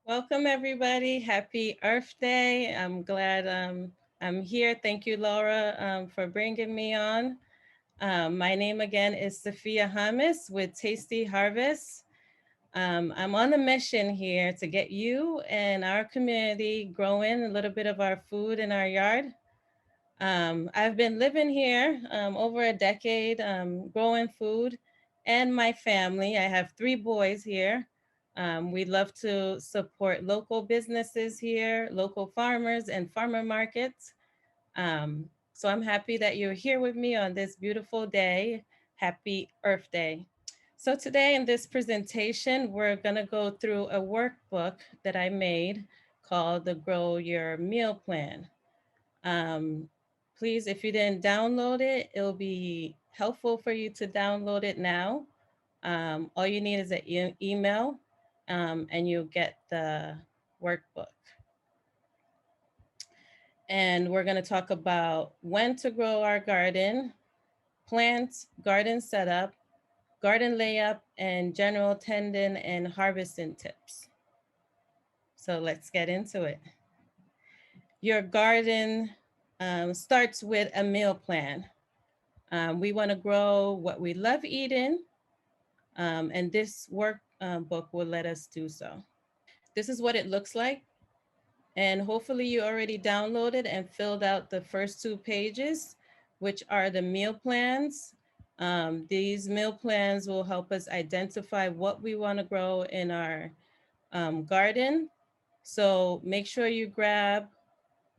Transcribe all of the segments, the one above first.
Welcome, everybody. Happy Earth Day. I'm glad I'm here. Thank you, Laura, for bringing me on. My name again is Safiyat Hamis with Tasty Harvest. I'm on a mission here to get you and our community growing a little bit of our food in our yard. I've been living here over a decade, growing food, and my family. I have three boys here. We love to support local businesses here, local farmers, and farmer markets. So I'm happy that you're here with me on this beautiful day. Happy Earth Day. So today in this presentation, we're going to go through a workbook that I made called the Grow Your Meal Plan. Um, Please, if you didn't download it, it'll be helpful for you to download it now. All you need is an email and you'll get the workbook. And we're going to talk about when to grow our garden, plants, garden setup, garden layup, and general tendon and harvesting tips. So let's get into it. Your garden starts with a meal plan. We want to grow what we love eating, and this workbook will let us do so. This is what it looks like, and hopefully you already downloaded and filled out the first two pages, which are the meal plans. These meal plans will help us identify what we want to grow in our garden. So make sure you grab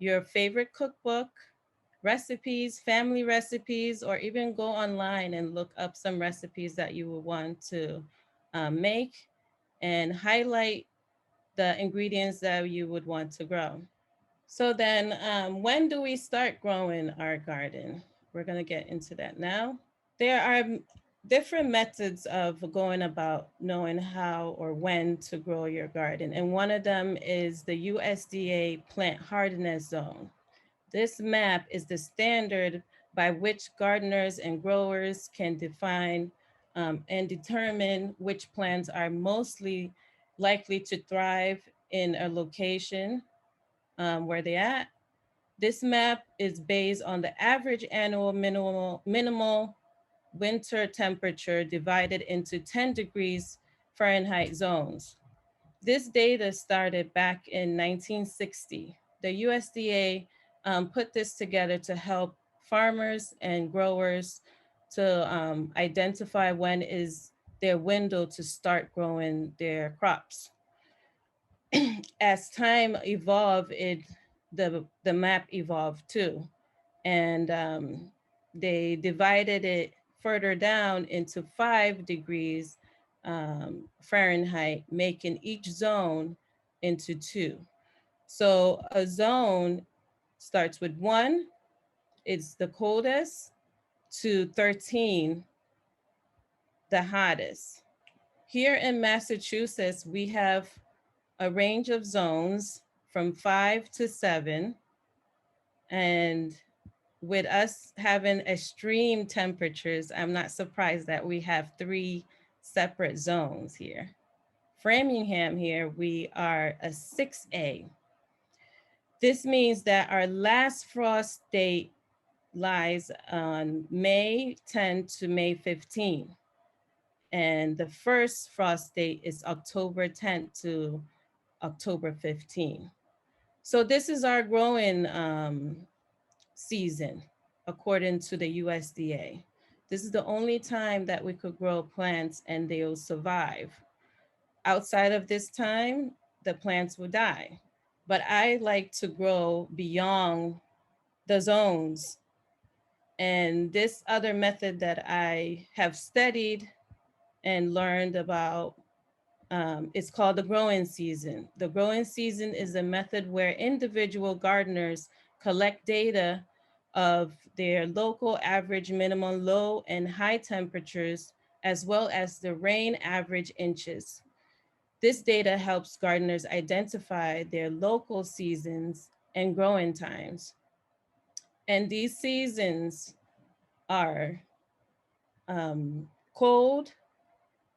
your favorite cookbook, recipes, family recipes, or even go online and look up some recipes that you would want to make and highlight the ingredients that you would want to grow. So then when do we start growing our garden? We're gonna get into that now. There are different methods of going about knowing how or when to grow your garden. And one of them is the USDA plant hardness zone. This map is the standard by which gardeners and growers can define and determine which plants are mostly likely to thrive in a location where they're at. This map is based on the average annual minimal winter temperature divided into 10 degrees Fahrenheit zones. This data started back in 1960. The USDA put this together to help farmers and growers to identify when is their window to start growing their crops. As time evolved, the map evolved too, and they divided it further down into 5 degrees Fahrenheit, making each zone into two. So a zone starts with 1, it's the coldest, to 13, the hottest. Here in Massachusetts, we have a range of zones from 5 to 7. And with us having extreme temperatures, I'm not surprised that we have 3 separate zones here. Framingham here, we are a 6A. This means that our last frost date lies on May 10 to May 15. And the first frost date is October 10th to October 15. So this is our growing season, according to the USDA. This is the only time that we could grow plants and they'll survive. Outside of this time, the plants will die. But I like to grow beyond the zones. And this other method that I have studied and learned about is called the growing season. The growing season is a method where individual gardeners collect data of their local average minimum low and high temperatures, as well as the rain average inches. This data helps gardeners identify their local seasons and growing times. And these seasons are cold,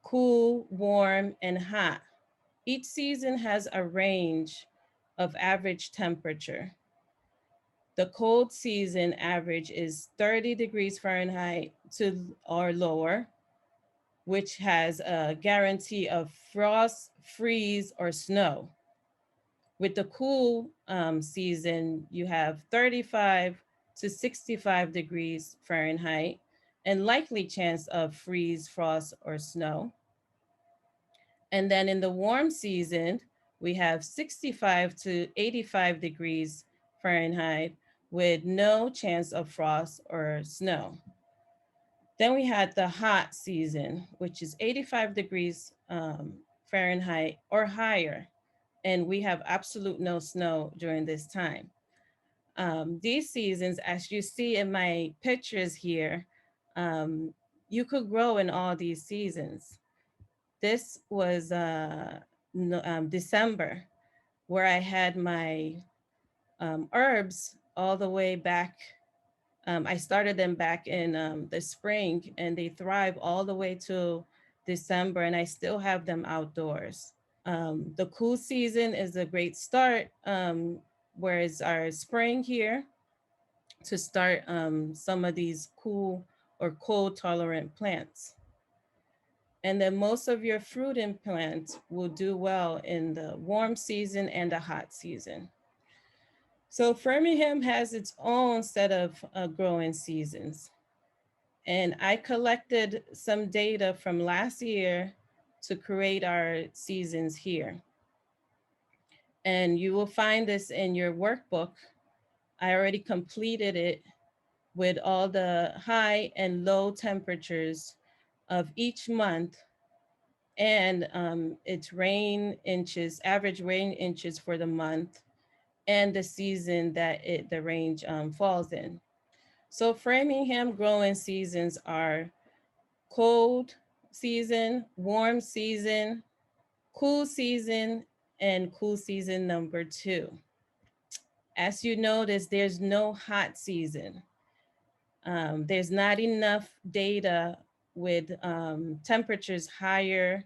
cool, warm, and hot. Each season has a range of average temperature. The cold season average is 30 degrees Fahrenheit to or lower, which has a guarantee of frost, freeze, or snow. With the cool season, you have 35 to 65 degrees Fahrenheit and likely chance of freeze, frost, or snow. And then in the warm season, we have 65 to 85 degrees Fahrenheit with no chance of frost or snow. Then we had the hot season, which is 85 degrees Fahrenheit or higher. And we have absolute no snow during this time. These seasons, as you see in my pictures here, um, you could grow in all these seasons. This was December, where I had my herbs all the way back. I started them back in the spring, and they thrive all the way to December, and I still have them outdoors. The cool season is a great start, whereas our spring here to start some of these cool or cold tolerant plants. And then most of your fruiting plants will do well in the warm season and the hot season. So Framingham has its own set of growing seasons. And I collected some data from last year to create our seasons here. And you will find this in your workbook. I already completed it with all the high and low temperatures of each month and its rain inches, average rain inches for the month and the season that the range falls in. So Framingham growing seasons are cold season, warm season, cool season, and cool season number 2. As you notice, there's no hot season. There's not enough data with temperatures higher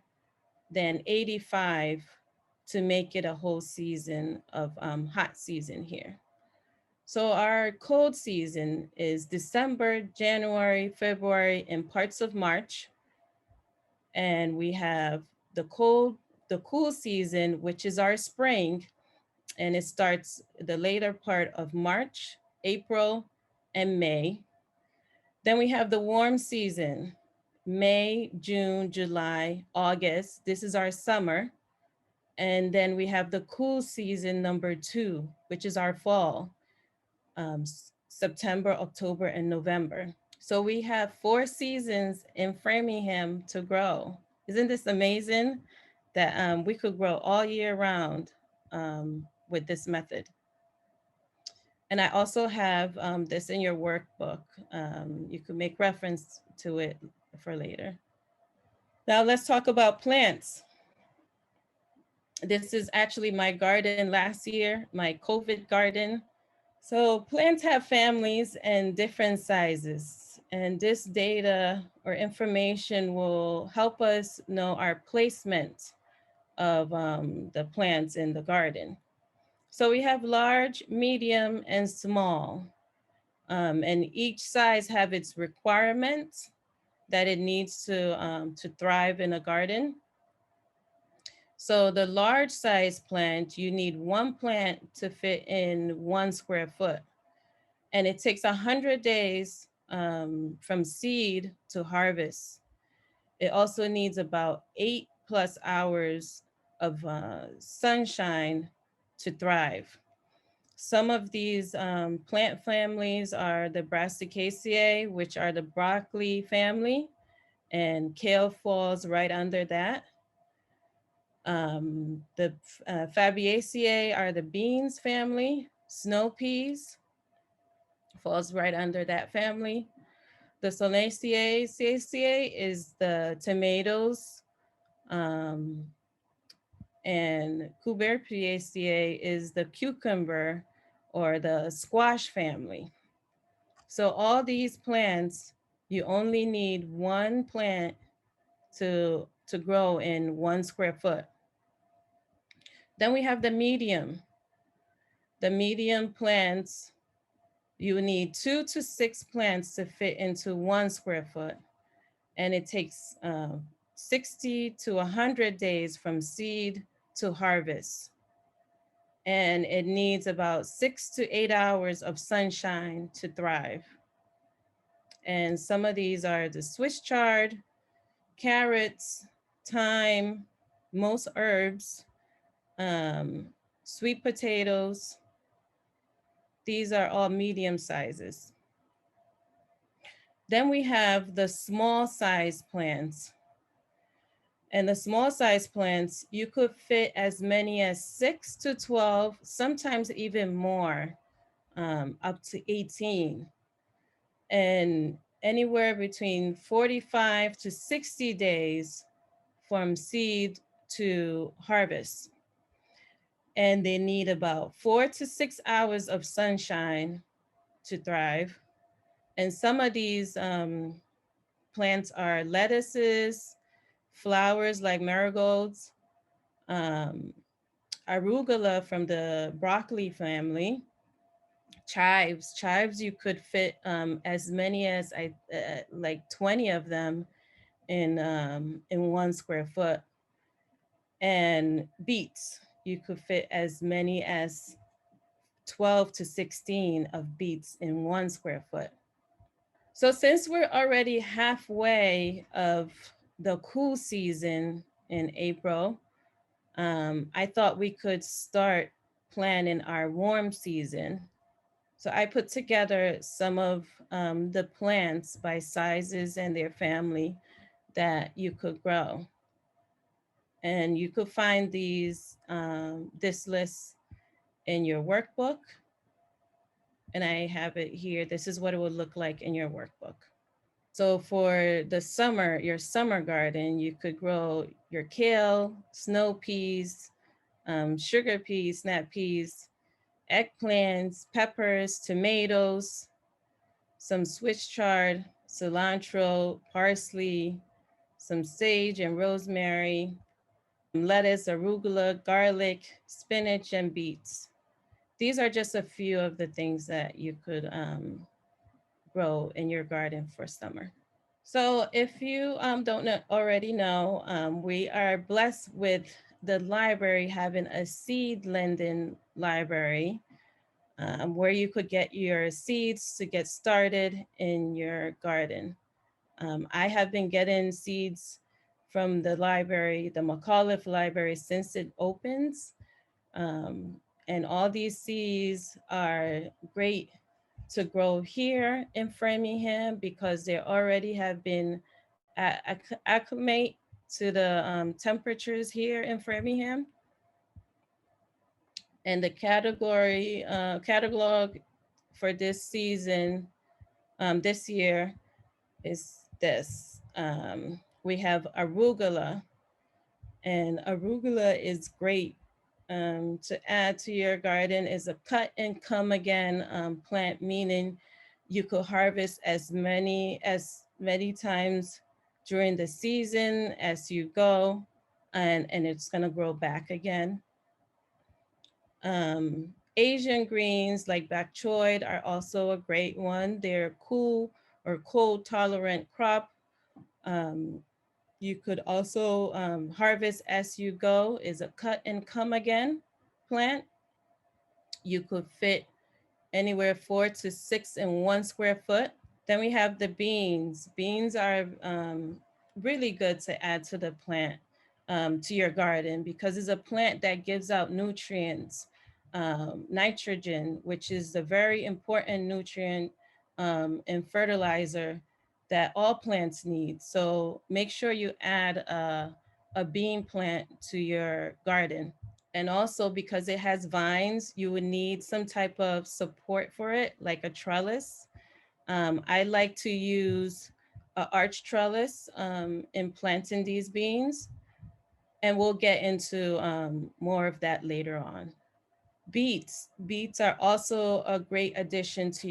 than 85 to make it a whole season of hot season here. So our cold season is December, January, February, and parts of March. And we have the cool season, which is our spring, and it starts the later part of March, April, and May. Then we have the warm season, May, June, July, August. This is our summer. And then we have the cool season number 2, which is our fall, September, October, and November. So we have 4 seasons in Framingham to grow. Isn't this amazing that we could grow all year round with this method? And I also have this in your workbook. You could make reference to it for later. Now let's talk about plants. This is actually my garden last year, my COVID garden. So plants have families and different sizes, and this data or information will help us know our placement of the plants in the garden. So we have large, medium, and small, and each size have its requirements that it needs to thrive in a garden. So the large size plant, you need 1 plant to fit in 1 square foot. And it takes 100 days from seed to harvest. It also needs about 8+ hours of sunshine to thrive. Some of these plant families are the Brassicaceae, which are the broccoli family, and kale falls right under that. The Fabaceae are the beans family. Snow peas falls right under that family. The Solanaceae is the tomatoes, and Cucurbitaceae is the cucumber or the squash family. So all these plants, you only need 1 plant to grow in 1 square foot. Then we have the medium. The medium plants, you need 2 to 6 plants to fit into 1 square foot. And it takes 60 to 100 days from seed to harvest. And it needs about 6 to 8 hours of sunshine to thrive. And some of these are the Swiss chard, carrots, thyme, most herbs, sweet potatoes. These are all medium sizes. Then we have the small size plants. And the small size plants, you could fit as many as 6 to 12, sometimes even more, up to 18. And anywhere between 45 to 60 days from seed to harvest. And they need about 4 to 6 hours of sunshine to thrive. And some of these plants are lettuces, flowers like marigolds, arugula from the broccoli family, chives. Chives, you could fit as many as like 20 of them in 1 square foot. And beets, you could fit as many as 12 to 16 of beets in 1 square foot. So since we're already halfway of the cool season in April, I thought we could start planning our warm season. So I put together some of the plants by sizes and their family that you could grow. And you could find this list in your workbook. And I have it here. This is what it would look like in your workbook. So for the summer, your summer garden, you could grow your kale, snow peas, sugar peas, snap peas, eggplants, peppers, tomatoes, some Swiss chard, cilantro, parsley, some sage and rosemary, lettuce, arugula, garlic, spinach, and beets. These are just a few of the things that you could grow in your garden for summer. So if you don't already know, we are blessed with the library having a seed lending library where you could get your seeds to get started in your garden. I have been getting seeds from the library, the McAuliffe Library, since it opens. And all these seeds are great to grow here in Framingham because they already have been acclimate to the temperatures here in Framingham. And the catalog for this season, this year, is this. We have arugula, and arugula is great to add to your garden. Is a cut and come again plant, meaning you could harvest as many times during the season as you go, and it's gonna grow back again. Asian greens like bok choy are also a great one. They're cool or cold tolerant crop. You could also harvest as you go, is a cut and come again plant. You could fit anywhere 4 to 6 in 1 square foot. Then we have the beans. Beans are really good to add to the plant, to your garden, because it's a plant that gives out nutrients, nitrogen, which is a very important nutrient and fertilizer that all plants need. So make sure you add a bean plant to your garden. And also because it has vines, you would need some type of support for it, like a trellis. I like to use an arch trellis in planting these beans, and we'll get into more of that later on. Beets. Beets are also a great addition to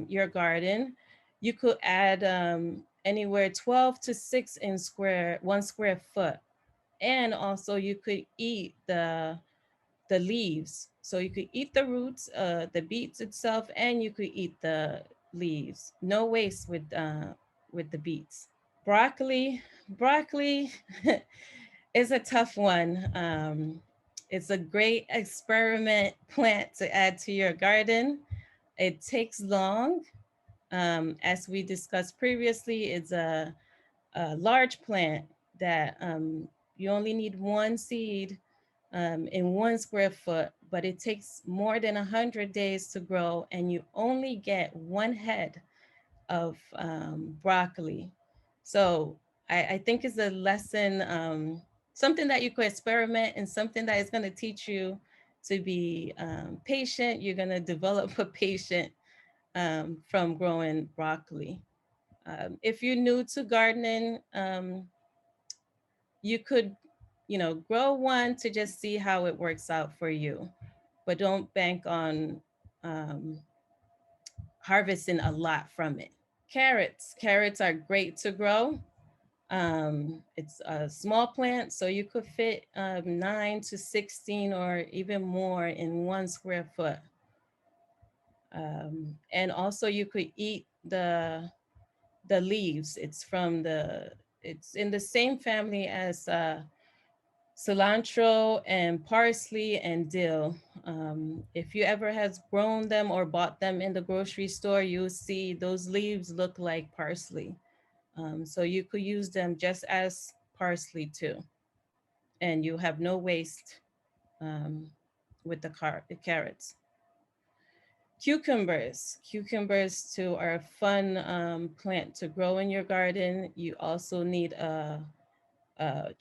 your garden. You could add anywhere 12 to 6 in 1 square foot. And also you could eat the leaves. So you could eat the roots, the beets itself, and you could eat the leaves. No waste with the beets. Broccoli is a tough one. It's a great experiment plant to add to your garden. It takes long. As we discussed previously, it's a large plant that you only need one seed in 1 square foot, but it takes more than 100 days to grow, and you only get one head of broccoli. So I think it's a lesson, something that you could experiment and something that is going to teach you to be patient. You're going to develop a patient from growing broccoli. If you're new to gardening, you could, grow one to just see how it works out for you, but don't bank on um, harvesting a lot from it. Carrots are great to grow. It's a small plant, so you could fit 9 to 16 or even more in 1 square foot. And also you could eat the leaves. It's in the same family as cilantro and parsley and dill. If you ever has grown them or bought them in the grocery store, you'll see those leaves look like parsley. So you could use them just as parsley too, and you have no waste um, with the carrots. Cucumbers too are a fun plant to grow in your garden. You also need a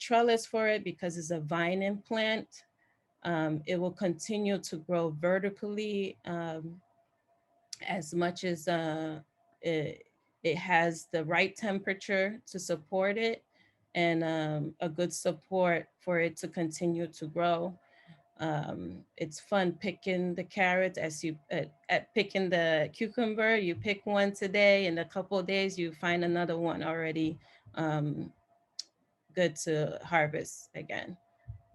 trellis for it because it's a vining plant. It will continue to grow vertically as much as it has the right temperature to support it, and a good support for it to continue to grow. It's fun picking the carrots as you at picking the cucumber. You pick one today, in a couple of days you find another one already um, good to harvest again.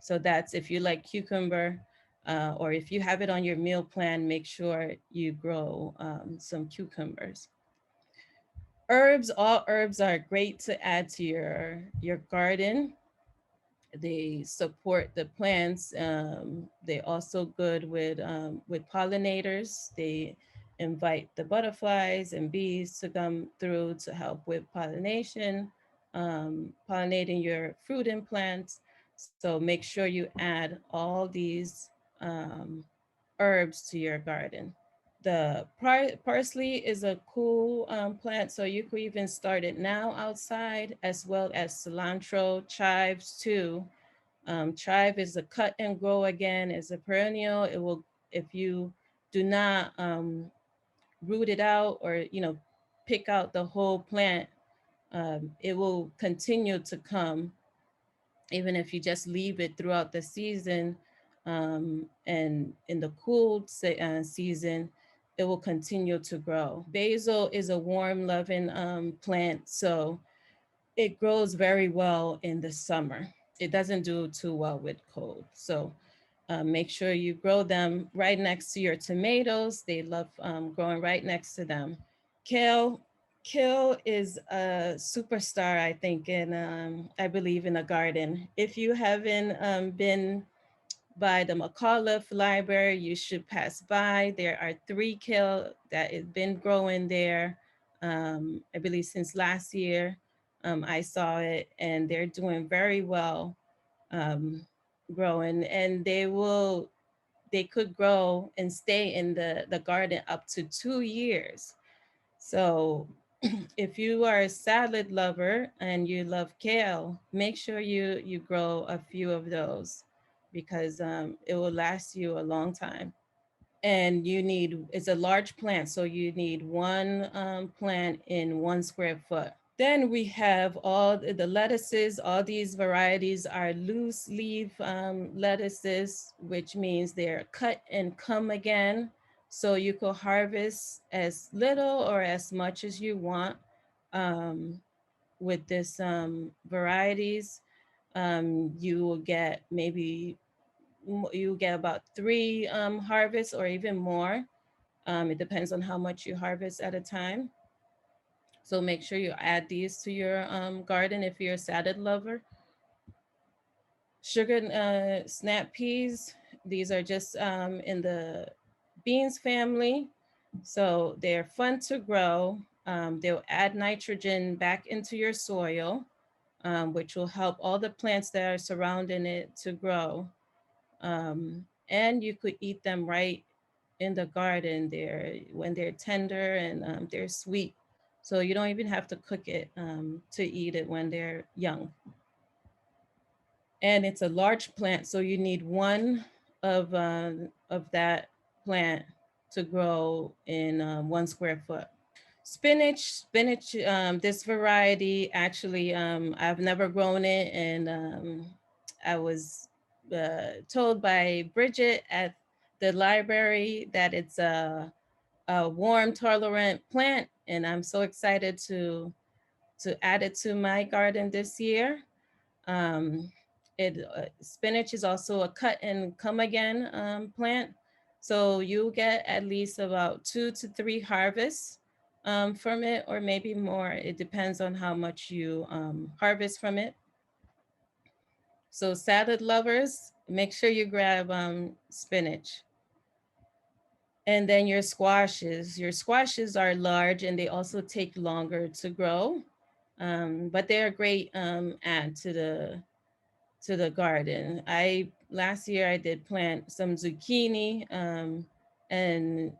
So that's if you like cucumber, or if you have it on your meal plan, make sure you grow some cucumbers. All herbs are great to add to your garden. They support the plants. They also good with pollinators. They invite the butterflies and bees to come through to help with pollination, pollinating your fruit and plants. So make sure you add all these um, herbs to your garden. The parsley is a cool plant, so you could even start it now outside, as well as cilantro, chives too. Chive is a cut and grow again, is a perennial. It will, if you do not root it out or pick out the whole plant, it will continue to come even if you just leave it throughout the season. And in the cool season, it will continue to grow. Basil is a warm loving plant, so it grows very well in the summer. It doesn't do too well with cold. So make sure you grow them right next to your tomatoes. They love growing right next to them. Kale, Kale is a superstar, I think, and I believe in a garden. If you haven't been by the McAuliffe Library, you should pass by. There are 3 kale that has been growing there, I believe since last year. I saw it, and they're doing very well growing, and they could grow and stay in the garden up to 2 years. So if you are a salad lover and you love kale, make sure you grow a few of those because it will last you a long time. And it's a large plant, so you need one plant in 1 square foot. Then we have all the lettuces. All these varieties are loose leaf lettuces, which means they're cut and come again. So you could harvest as little or as much as you want with this varieties. you will get maybe you get about 3 harvests or even more. It depends on how much you harvest at a time. So make sure you add these to your garden if you're a salad lover. Sugar snap peas, these are just in the beans family. So they're fun to grow. They'll add nitrogen back into your soil, which will help all the plants that are surrounding it to grow. And you could eat them right in the garden there when they're tender and they're sweet. So you don't even have to cook it to eat it when they're young. And it's a large plant, so you need one of that plant to grow in 1 square foot. Spinach, this variety actually, I've never grown it, and I was told by Bridget at the library that it's a warm tolerant plant, and I'm so excited to add it to my garden this year. Um, spinach is also a cut and come again plant. So you get at least about 2 to 3 harvests from it, or maybe more. It depends on how much you harvest from it. So salad lovers, make sure you grab spinach. And then your squashes. Your squashes are large and they also take longer to grow, but they're a great add to the garden. I last year I did plant some zucchini, and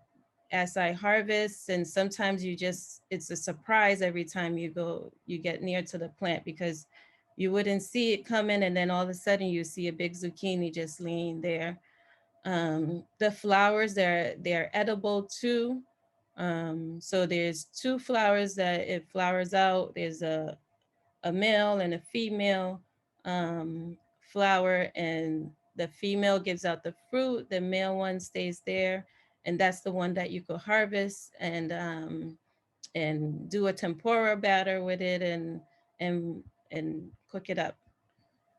as I harvest, and sometimes it's a surprise every time you get near to the plant, because you wouldn't see it coming, and then all of a sudden you see a big zucchini just laying there. The flowers, they're edible too. So there's 2 flowers that it flowers out. There's a male and a female flower, and the female gives out the fruit. The male one stays there, and that's the one that you could harvest and do a tempura batter with it and and cook it up.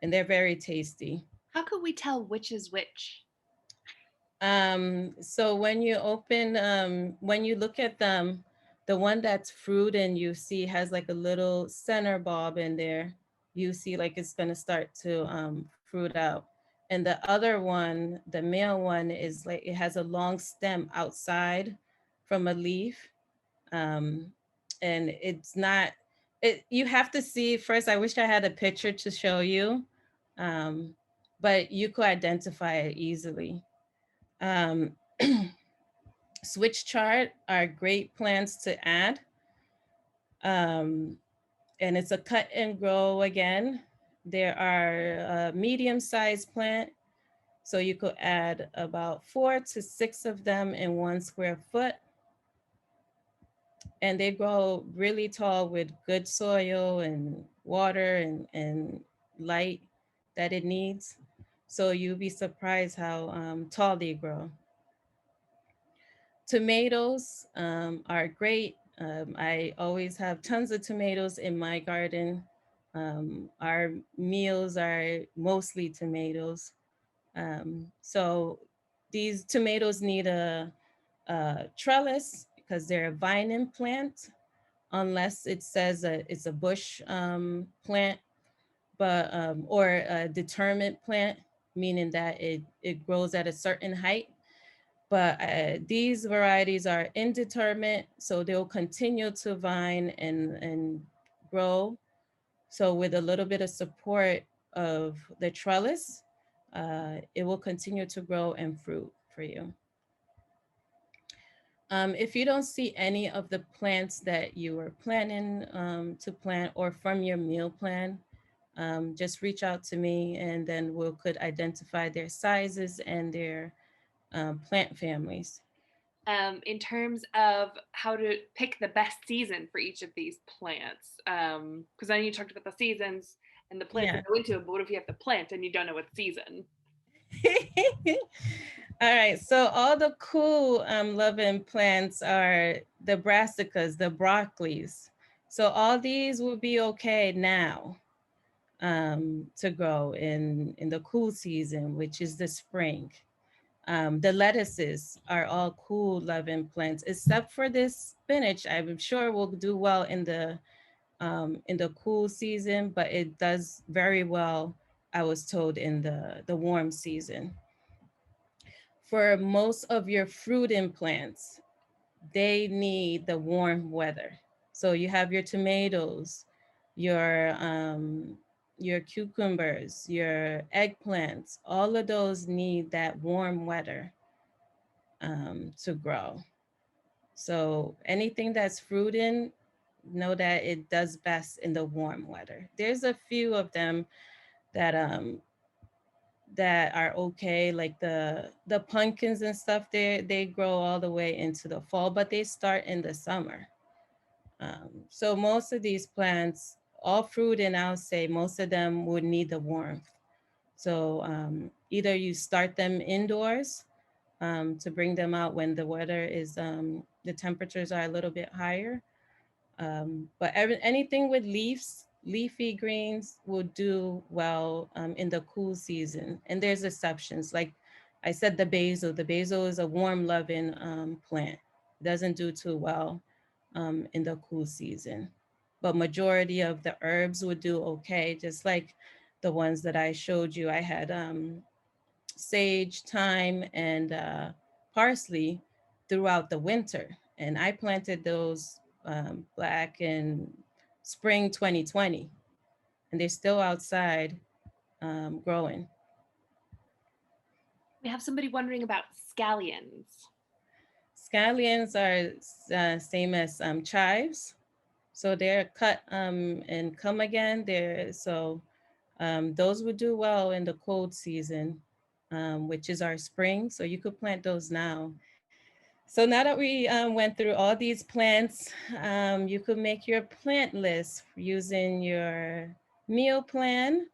And they're very tasty. How could we tell which is which? So when you look at them, the one that's fruit and you see has like a little center bulb in there, you see like it's gonna start to fruit out. And the other one, the male one, is like it has a long stem outside from a leaf. Um, and it's not it you have to see first. I wish I had a picture to show you. Um, but you could identify it easily. Um, switch chart are great plants to add. Um, and it's a cut and grow again. There are a medium sized plant. So you could add about 4 to 6 of them in 1 square foot. And they grow really tall with good soil and water and light that it needs. So you'll be surprised how tall they grow. Tomatoes are great. I always have tons of tomatoes in my garden. Our meals are mostly tomatoes. So these tomatoes need a trellis because they're a vining plant, unless it says it's a bush plant, but or a determined plant, meaning that it grows at a certain height. But these varieties are indeterminate, so they'll continue to vine and grow. So with a little bit of support of the trellis, it will continue to grow and fruit for you. If you don't see any of the plants that you were planning to plant or from your meal plan, just reach out to me and then we could identify their sizes and their plant families. In terms of how to pick the best season for each of these plants. Because I know you talked about the seasons and the plants that Yeah. go into it, but what if you have the plant and you don't know what season? All right. So all the cool loving plants are the brassicas, the broccolis. So all these will be okay now. to grow in the cool season, which is the spring. The lettuces are all cool loving plants, except for this spinach. I'm sure will do well in the cool season, but it does very well, I was told, in the warm season. For most of your fruiting plants, they need the warm weather. So you have your tomatoes, your cucumbers, your eggplants, all of those need that warm weather to grow. So anything that's fruiting, know that it does best in the warm weather. There's a few of them that that are okay, like the pumpkins and stuff. They grow all the way into the fall, but they start in the summer. So most of these plants, all fruit, and I'll say most of them would need the warmth. So either you start them indoors to bring them out when the weather is the temperatures are a little bit higher. But anything with leaves, leafy greens will do well in the cool season. And there's exceptions. Like I said, the basil. The basil is a warm loving plant. It doesn't do too well in the cool season. But majority of the herbs would do okay, just like the ones that I showed you. I had sage, thyme, and parsley throughout the winter. And I planted those back in spring 2020, and they're still outside growing. We have somebody wondering about scallions. Scallions are same as chives. So they're cut and come again. Those would do well in the cold season, which is our spring. So you could plant those now. So now that we went through all these plants, you could make your plant list using your meal plan.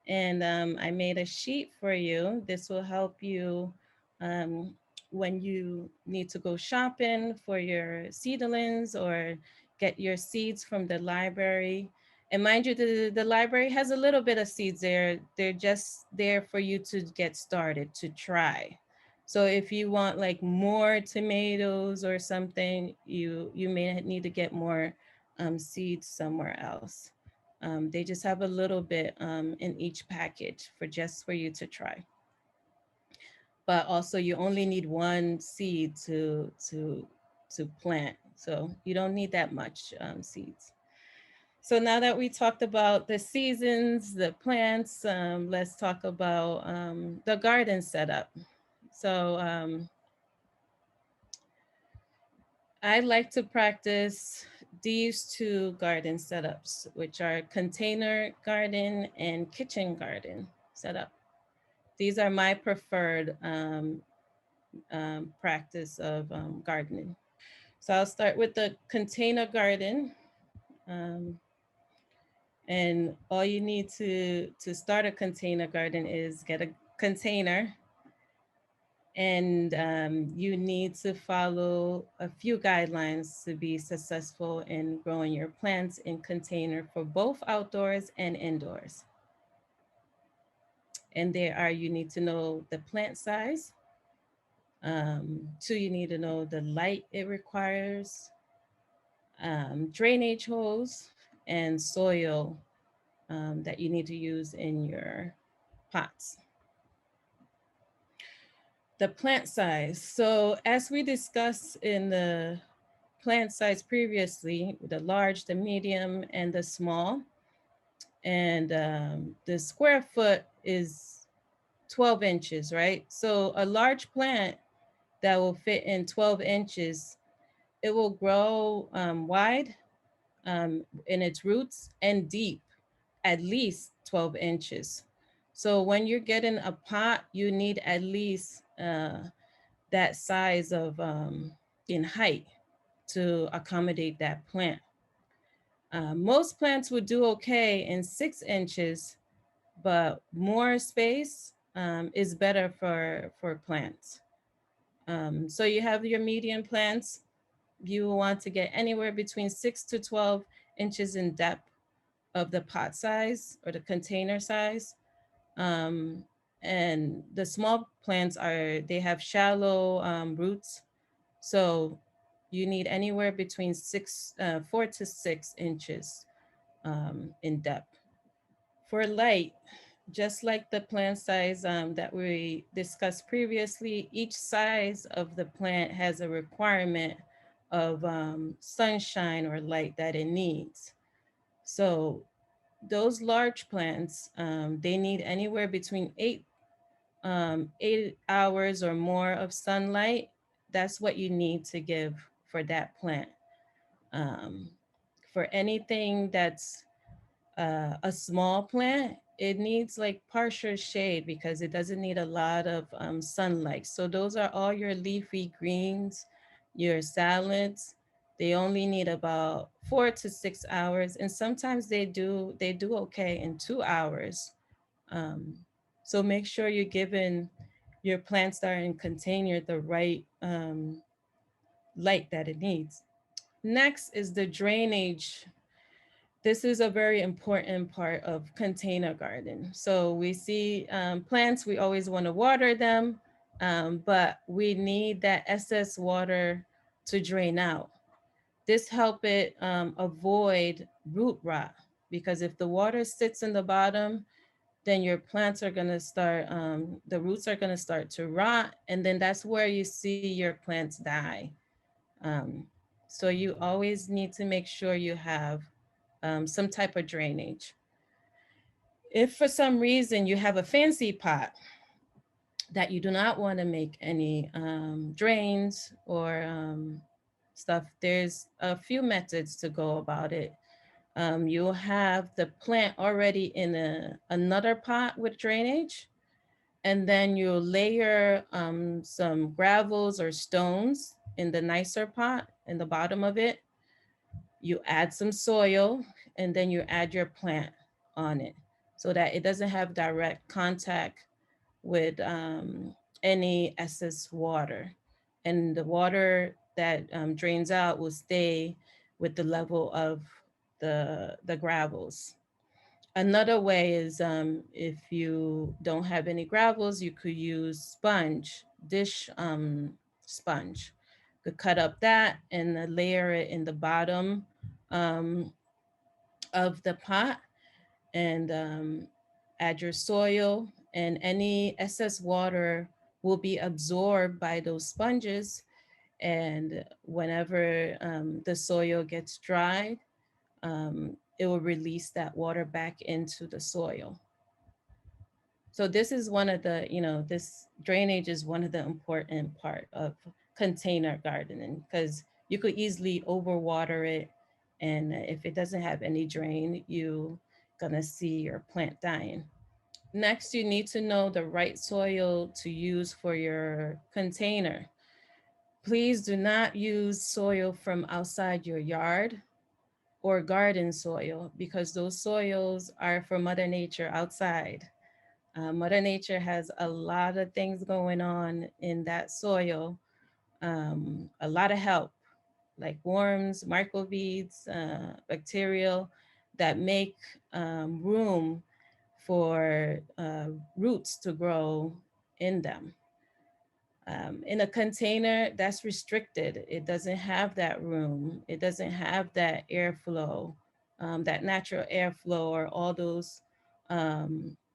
And I made a sheet for you. This will help you um, when you need to go shopping for your seedlings or get your seeds from the library. And mind you, the library has a little bit of seeds there. They're just there for you to get started, to try. So if you want like more tomatoes or something, you may need to get more seeds somewhere else. They just have a little bit in each package for just for you to try. But also you only need one seed to plant. So you don't need that much seeds. So now that we talked about the seasons, the plants, let's talk about the garden setup. So I like to practice these two garden setups, which are container garden and kitchen garden setup. These are my preferred practice of gardening. So I'll start with the container garden. Um, and all you need to start a container garden is get a container, and you need to follow a few guidelines to be successful in growing your plants in container for both outdoors and indoors. And there are, you need to know the plant size. Two, you need to know the light it requires, drainage holes, and soil that you need to use in your pots. The plant size. So as we discussed in the plant size previously, the large, the medium, and the small. And the square foot is 12 inches, right? So a large plant that will fit in 12 inches, it will grow wide in its roots and deep, at least 12 inches. So when you're getting a pot, you need at least that size of in height to accommodate that plant. Most plants would do okay in 6 inches, but more space is better for plants. So you have your medium plants. You want to get anywhere between 6 to 12 inches in depth of the pot size or the container size. Um, and the small plants they have shallow roots. So you need anywhere between 4 to 6 inches in depth. For light, just like the plant size that we discussed previously, each size of the plant has a requirement of sunshine or light that it needs. So those large plants, they need anywhere between 8 hours or more of sunlight. That's what you need to give for that plant. Um, for anything that's a small plant, it needs like partial shade because it doesn't need a lot of sunlight. So those are all your leafy greens, your salads. They only need about 4 to 6 hours, and sometimes they do okay in 2 hours. Um, so make sure you're giving your plants that are in container the right light that it needs. Next is the drainage. This is a very important part of container garden. So we see plants, we always want to water them, but we need that excess water to drain out. This help it avoid root rot, because if the water sits in the bottom, then your plants are going to start, the roots are going to start to rot. And then that's where you see your plants die. Um, so you always need to make sure you have some type of drainage. If for some reason you have a fancy pot that you do not want to make any drains or stuff, there's a few methods to go about it. You'll have the plant already in another pot with drainage, and then you'll layer some gravels or stones in the nicer pot in the bottom of it. You add some soil, and then you add your plant on it so that it doesn't have direct contact with any excess water. And the water that drains out will stay with the level of the gravels. Another way is if you don't have any gravels, you could use dish sponge. You could cut up that and layer it in the bottom um, of the pot, and add your soil, and any excess water will be absorbed by those sponges. And whenever the soil gets dried, it will release that water back into the soil. So this is one of the, this drainage is one of the important part of container gardening, because you could easily overwater it. And if it doesn't have any drain, you gonna see your plant dying. Next, you need to know the right soil to use for your container. Please do not use soil from outside your yard or garden soil, because those soils are for Mother Nature outside. Mother Nature has a lot of things going on in that soil, a lot of help, like worms, microbeads, bacterial, that make room for roots to grow in them. In a container, that's restricted. It doesn't have that room. It doesn't have that airflow, that natural airflow, or all those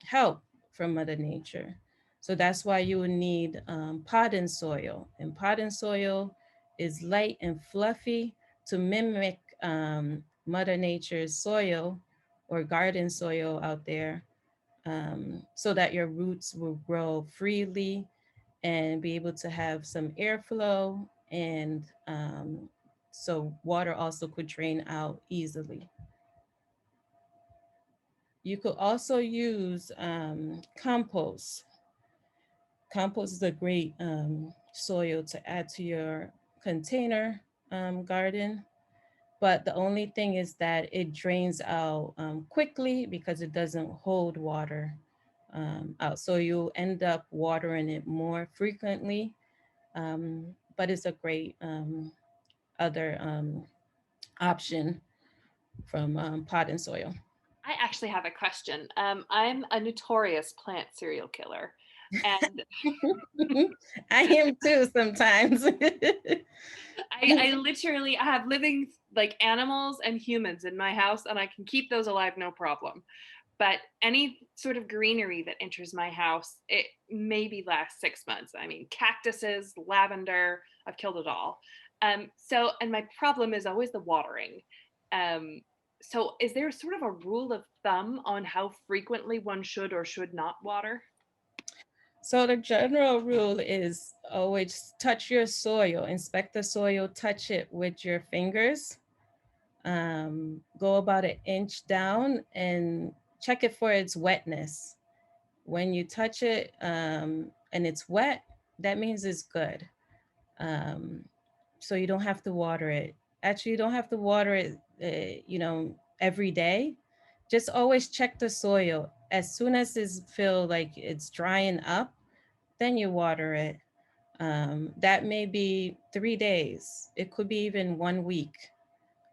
help from Mother Nature. So that's why you would need potting soil. And potting soil is light and fluffy to mimic Mother Nature's soil or garden soil out there, so that your roots will grow freely and be able to have some airflow, and so water also could drain out easily. You could also use compost. Compost is a great soil to add to your container garden, but the only thing is that it drains out quickly because it doesn't hold water out. So you'll end up watering it more frequently, but it's a great other option from pot and soil. I actually have a question. I'm a notorious plant serial killer, and I am too sometimes. I literally have living like animals and humans in my house, and I can keep those alive no problem. But any sort of greenery that enters my house, it maybe lasts 6 months. I mean, cactuses, lavender, I've killed it all. And my problem is always the watering. Um, so is there sort of a rule of thumb on how frequently one should or should not water? So the general rule is always touch your soil, inspect the soil, touch it with your fingers. Go about an inch down and check it for its wetness. When you touch it and it's wet, that means it's good. Um, so you don't have to water it. Actually, you don't have to water it, every day. Just always check the soil. As soon as it feel like it's drying up, then you water it. That may be 3 days. It could be even 1 week.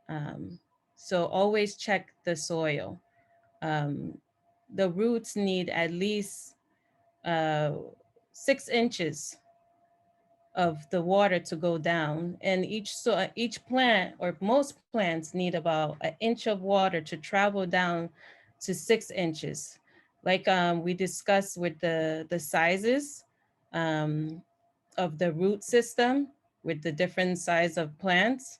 Um, so always check the soil. Um, the roots need at least uh, 6 inches of the water to go down, and each plant or most plants need about an inch of water to travel down to 6 inches. Like we discussed with the sizes um, of the root system with the different size of plants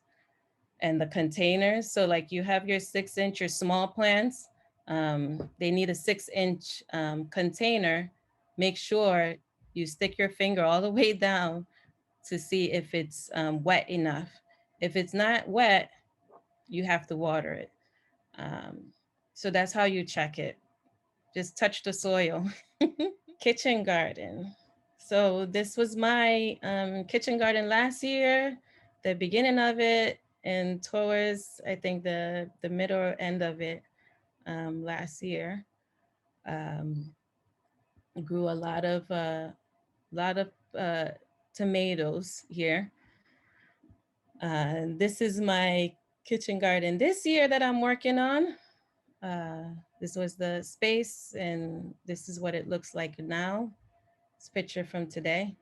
and the containers. So like you have your 6 inch or small plants, they need a 6 inch container. Make sure you stick your finger all the way down to see if it's wet enough. If it's not wet, you have to water it. Um, so that's how you check it. Just touch the soil. Kitchen garden. So this was my kitchen garden last year, the beginning of it, and towards I think the middle end of it last year. Um, Grew a lot of tomatoes here. This is my kitchen garden this year that I'm working on. This was the space, and this is what it looks like now. This picture from today.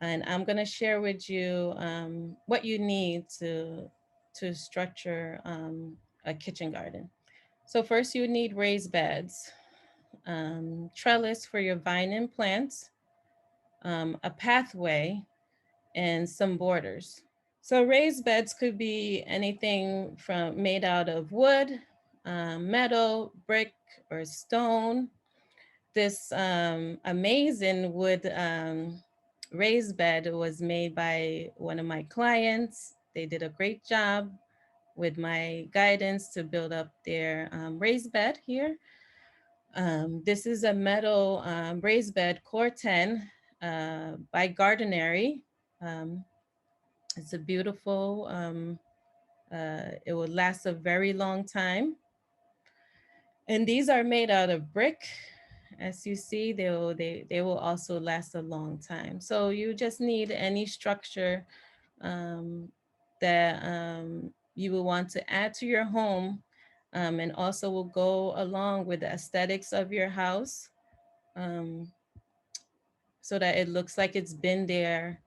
And I'm gonna share with you what you need to structure a kitchen garden. So first you need raised beds, trellis for your vine and plants, a pathway, and some borders. So raised beds could be anything from made out of wood, metal, brick, or stone. This amazing wood raised bed was made by one of my clients. They did a great job with my guidance to build up their raised bed here. This is a metal raised bed, Core 10 by Gardenary. Um, it's a beautiful, it will last a very long time. And these are made out of brick. As you see, they will also last a long time. So you just need any structure that you will want to add to your home and also will go along with the aesthetics of your house um, so that it looks like it's been there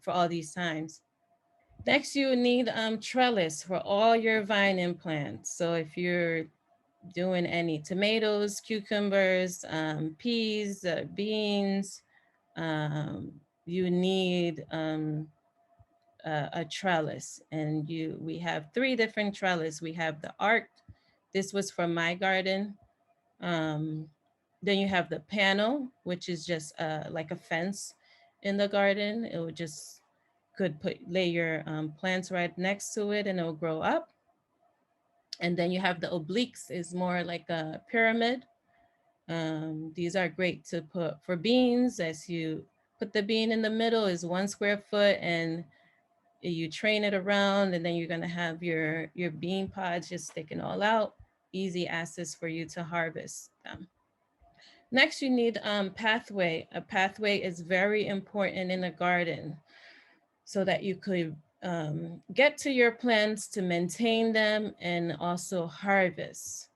for all these times. Next, you need trellis for all your vine implants. So if you're doing any tomatoes, cucumbers, peas, beans, you need a trellis. And we have 3 different trellis. We have the arc. This was from my garden. Um, then you have the panel, which is just like a fence in the garden. It would just could lay your plants right next to it and it will grow up. And then you have the obliques, is more like a pyramid. These are great to put for beans. As you put the bean in the middle is 1 square foot and you train it around, and then you're gonna have your bean pods just sticking all out. Easy access for you to harvest them. Next, you need pathway. A pathway is very important in a garden so that you could get to your plants to maintain them and also harvest.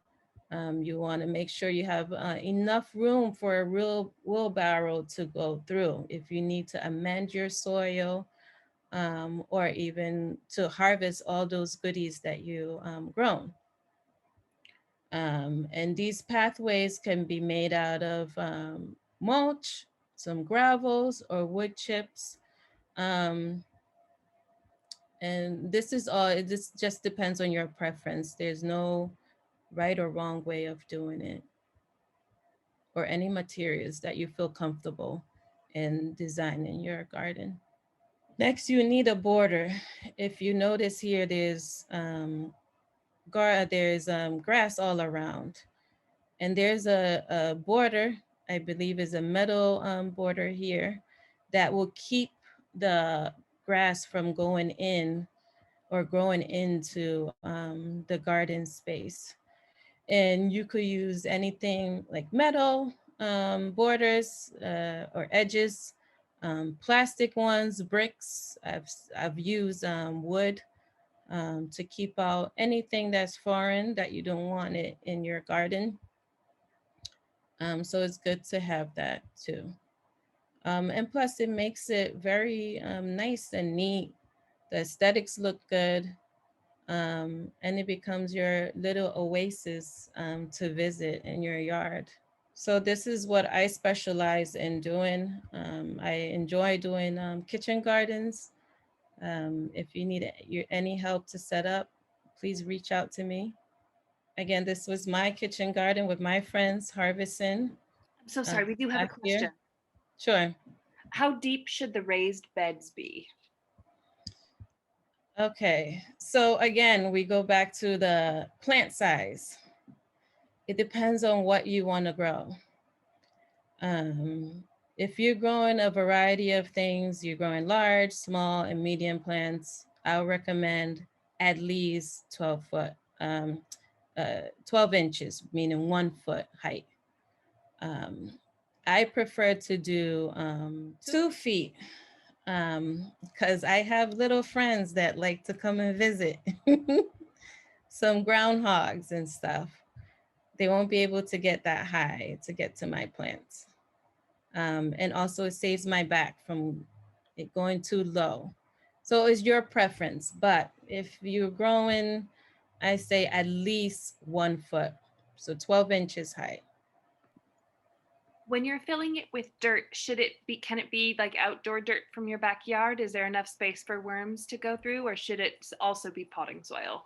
You want to make sure you have enough room for a real wheelbarrow to go through. If you need to amend your soil, or even to harvest all those goodies that you grown. And these pathways can be made out of mulch, some gravels, or wood chips. Um, and this is all, this just depends on your preference. There's no right or wrong way of doing it, or any materials that you feel comfortable in designing your garden. Next, you need a border. If you notice here, there's grass all around, and there's a border, I believe is a metal border here, that will keep the grass from going in or growing into the garden space. And you could use anything like metal borders or edges, plastic ones, bricks. I've used wood to keep out anything that's foreign that you don't want it in your garden. So it's good to have that too. And plus it makes it very nice and neat. The aesthetics look good. And it becomes your little oasis to visit in your yard. So this is what I specialize in doing. I enjoy doing kitchen gardens. If you need any help to set up, please reach out to me. Again, this was my kitchen garden with my friends harvesting I'm so sorry. We do have a last year. question. Sure. How deep should the raised beds be? Okay. So again, we go back to the plant size. It depends on what you want to grow. If you're growing a variety of things, you're growing large, small, and medium plants, I would recommend at least 12 inches, meaning 1 foot height. I prefer to do 2 feet because I have little friends that like to come and visit. Some groundhogs and stuff. They won't be able to get that high to get to my plants. And also it saves my back from it going too low. So it's your preference, but if you're growing, I say at least 1 foot, so 12 inches high. When you're filling it with dirt, can it be like outdoor dirt from your backyard? Is there enough space for worms to go through, or should it also be potting soil?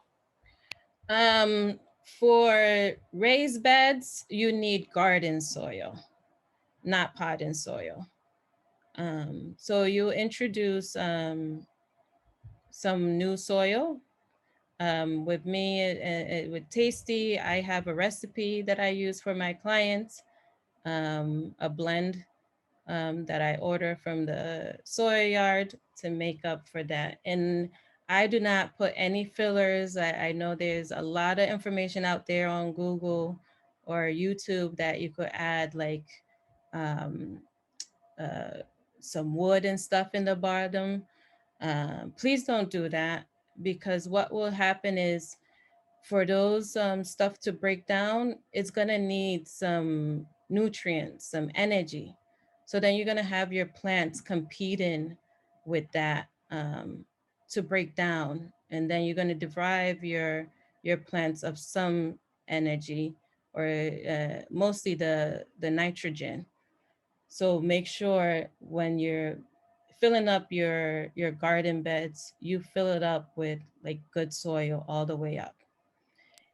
For raised beds, you need garden soil, not potting soil. So you introduce some new soil. With me, with Tasty, I have a recipe that I use for my clients, a blend that I order from the soy yard to make up for that. And I do not put any fillers. I know there's a lot of information out there on Google or YouTube that you could add like um, uh, some wood and stuff in the bottom. Please don't do that, because what will happen is for those stuff to break down, it's gonna need some nutrients, some energy. So then you're gonna have your plants competing with that to break down, and then you're gonna deprive your plants of some energy, or mostly the nitrogen. So make sure when you're filling up your garden beds, you fill it up with like good soil all the way up.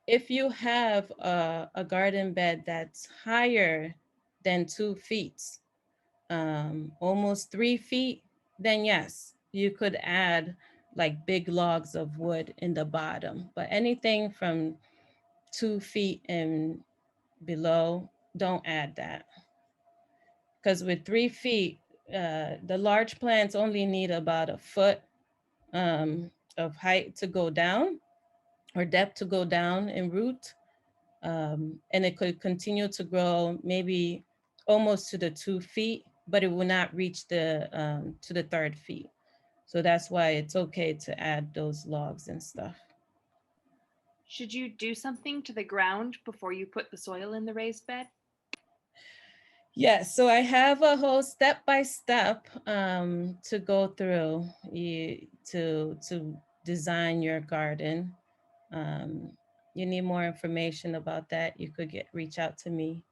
If you have a garden bed that's higher than 2 feet, almost 3 feet, then yes, you could add like big logs of wood in the bottom. But anything from 2 feet and below, don't add that. Because with 3 feet, the large plants only need about a foot of height to go down, or depth to go down in root. And it could continue to grow maybe almost to the 2 feet, but it will not reach the to the third feet. So that's why it's okay to add those logs and stuff. Should you do something to the ground before you put the soil in the raised bed? Yes, so I have a whole step-by-step to go through to design your garden. You need more information about that, you could reach out to me.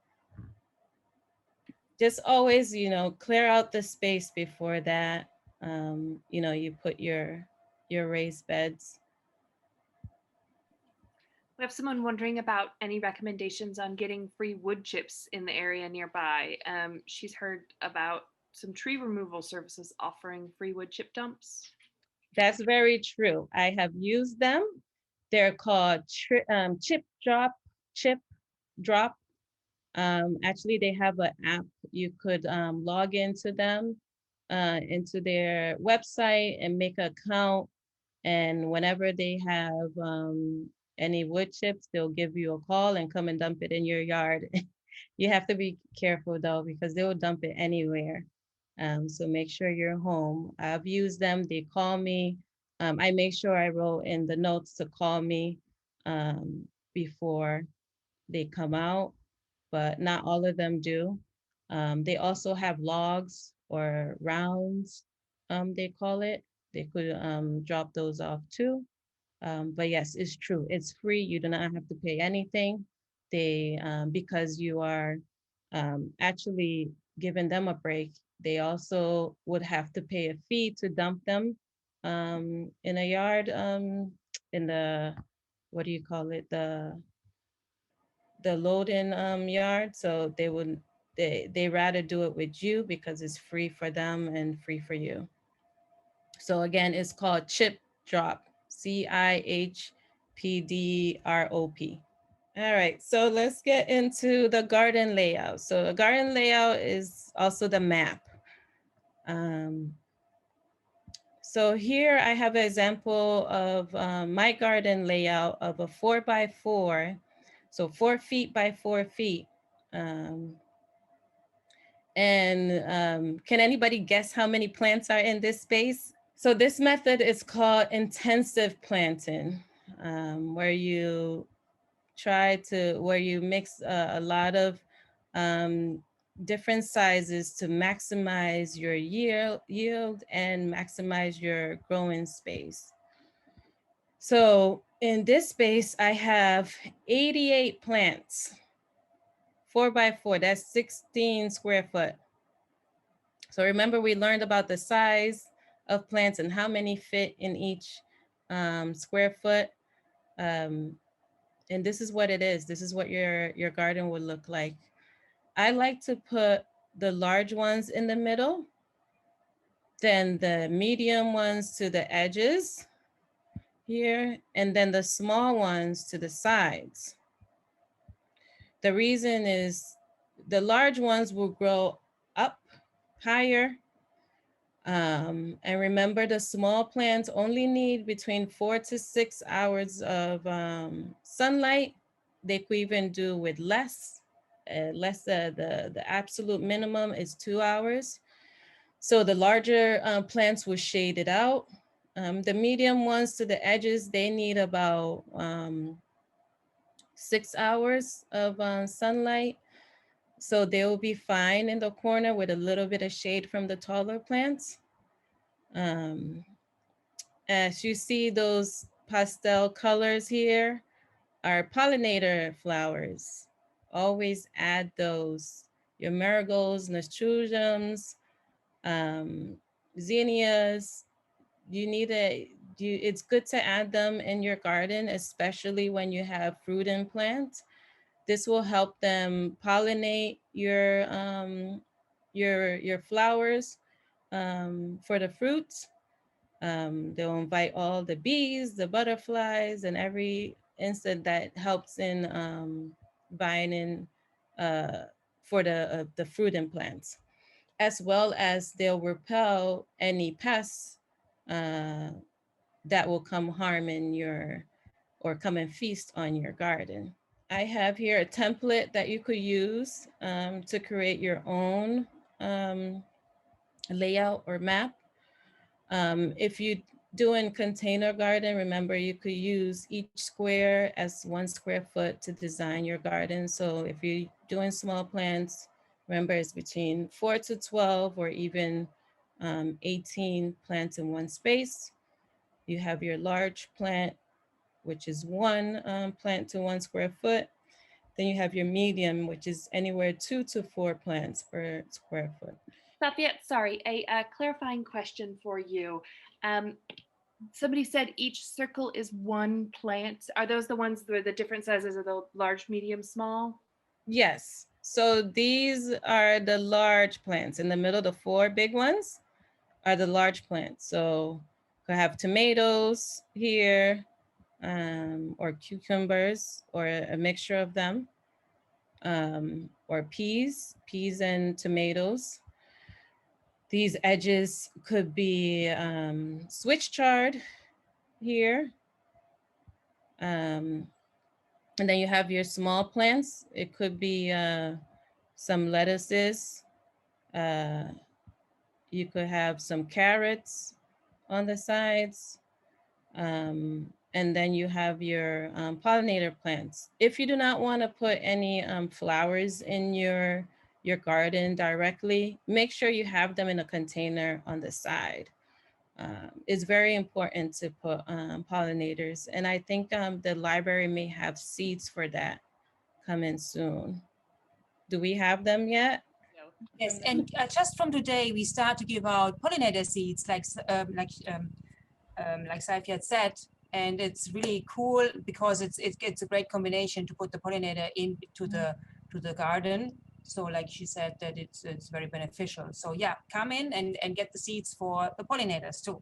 Just always, clear out the space before that. You put your raised beds. We have someone wondering about any recommendations on getting free wood chips in the area nearby. She's heard about some tree removal services offering free wood chip dumps. That's very true. I have used them. They're called Chip Drop. Actually, they have an app. You could log into them, into their website and make an account. And whenever they have any wood chips, they'll give you a call and come and dump it in your yard. You have to be careful though, because they will dump it anywhere. So make sure you're home. I've used them. They call me. I make sure I wrote in the notes to call me before they come out, but not all of them do. They also have logs or rounds, they call it. They could drop those off too. But yes, it's true. It's free. You do not have to pay anything. They, because you are actually giving them a break, they also would have to pay a fee to dump them in a yard, in the, what do you call it? The load-in yard. So they rather do it with you because it's free for them and free for you. So again, it's called Chip Drop, CIHPDROP. All right, so let's get into the garden layout. So the garden layout is also the map. So here I have an example of my garden layout of a 4x4, so 4 feet by 4 feet. Can anybody guess how many plants are in this space? So this method is called intensive planting, where you mix a lot of different sizes to maximize your yield and maximize your growing space. So in this space, I have 88 plants, 4x4, that's 16 square foot. So remember, we learned about the size of plants and how many fit in each square foot. And this is what it is. This is what your garden would look like. I like to put the large ones in the middle, then the medium ones to the edges here, and then the small ones to the sides. The reason is the large ones will grow up higher. And remember, the small plants only need between 4 to 6 hours of sunlight. They could even do with less. The absolute minimum is 2 hours. So the larger plants will shade it out. The medium ones to the edges, they need about 6 hours of sunlight. So they will be fine in the corner with a little bit of shade from the taller plants. As you see, those pastel colors here are pollinator flowers. Always add those. Your marigolds, nasturtiums, zinnias, it's good to add them in your garden, especially when you have fruit and plants. This will help them pollinate your flowers for the fruits. They'll invite all the bees, the butterflies, and every insect that helps in binding for the fruit and plants, as well as they'll repel any pests that will come harming or come and feast on your garden. I have here a template that you could use to create your own layout or map. If you do in container garden, remember you could use each square as 1 square foot to design your garden. So if you're doing small plants, remember it's between 4 to 12 or even 18 plants in one space. You have your large plant, which is one plant to 1 square foot. Then you have your medium, which is anywhere 2 to 4 plants per square foot. Safiyat, sorry, a clarifying question for you. Um, Somebody said each circle is one plant. Are those the ones where the different sizes are the large, medium, small? Yes. So these are the large plants. In the middle, the 4 big ones are the large plants. So you have tomatoes here, or cucumbers, or a mixture of them, or peas and tomatoes. These edges could be switch chard here. Um, and then you have your small plants. It could be some lettuces. Uh, you could have some carrots on the sides. And then you have your pollinator plants. If you do not want to put any flowers in your garden directly, make sure you have them in a container on the side. It's very important to put pollinators. And I think the library may have seeds for that coming soon. Do we have them yet? Yes, and just from today, we start to give out pollinator seeds, like Safiyat said, and it's really cool because it's a great combination to put the pollinator into the garden. So like she said, that it's very beneficial. So yeah, come in and get the seeds for the pollinators too.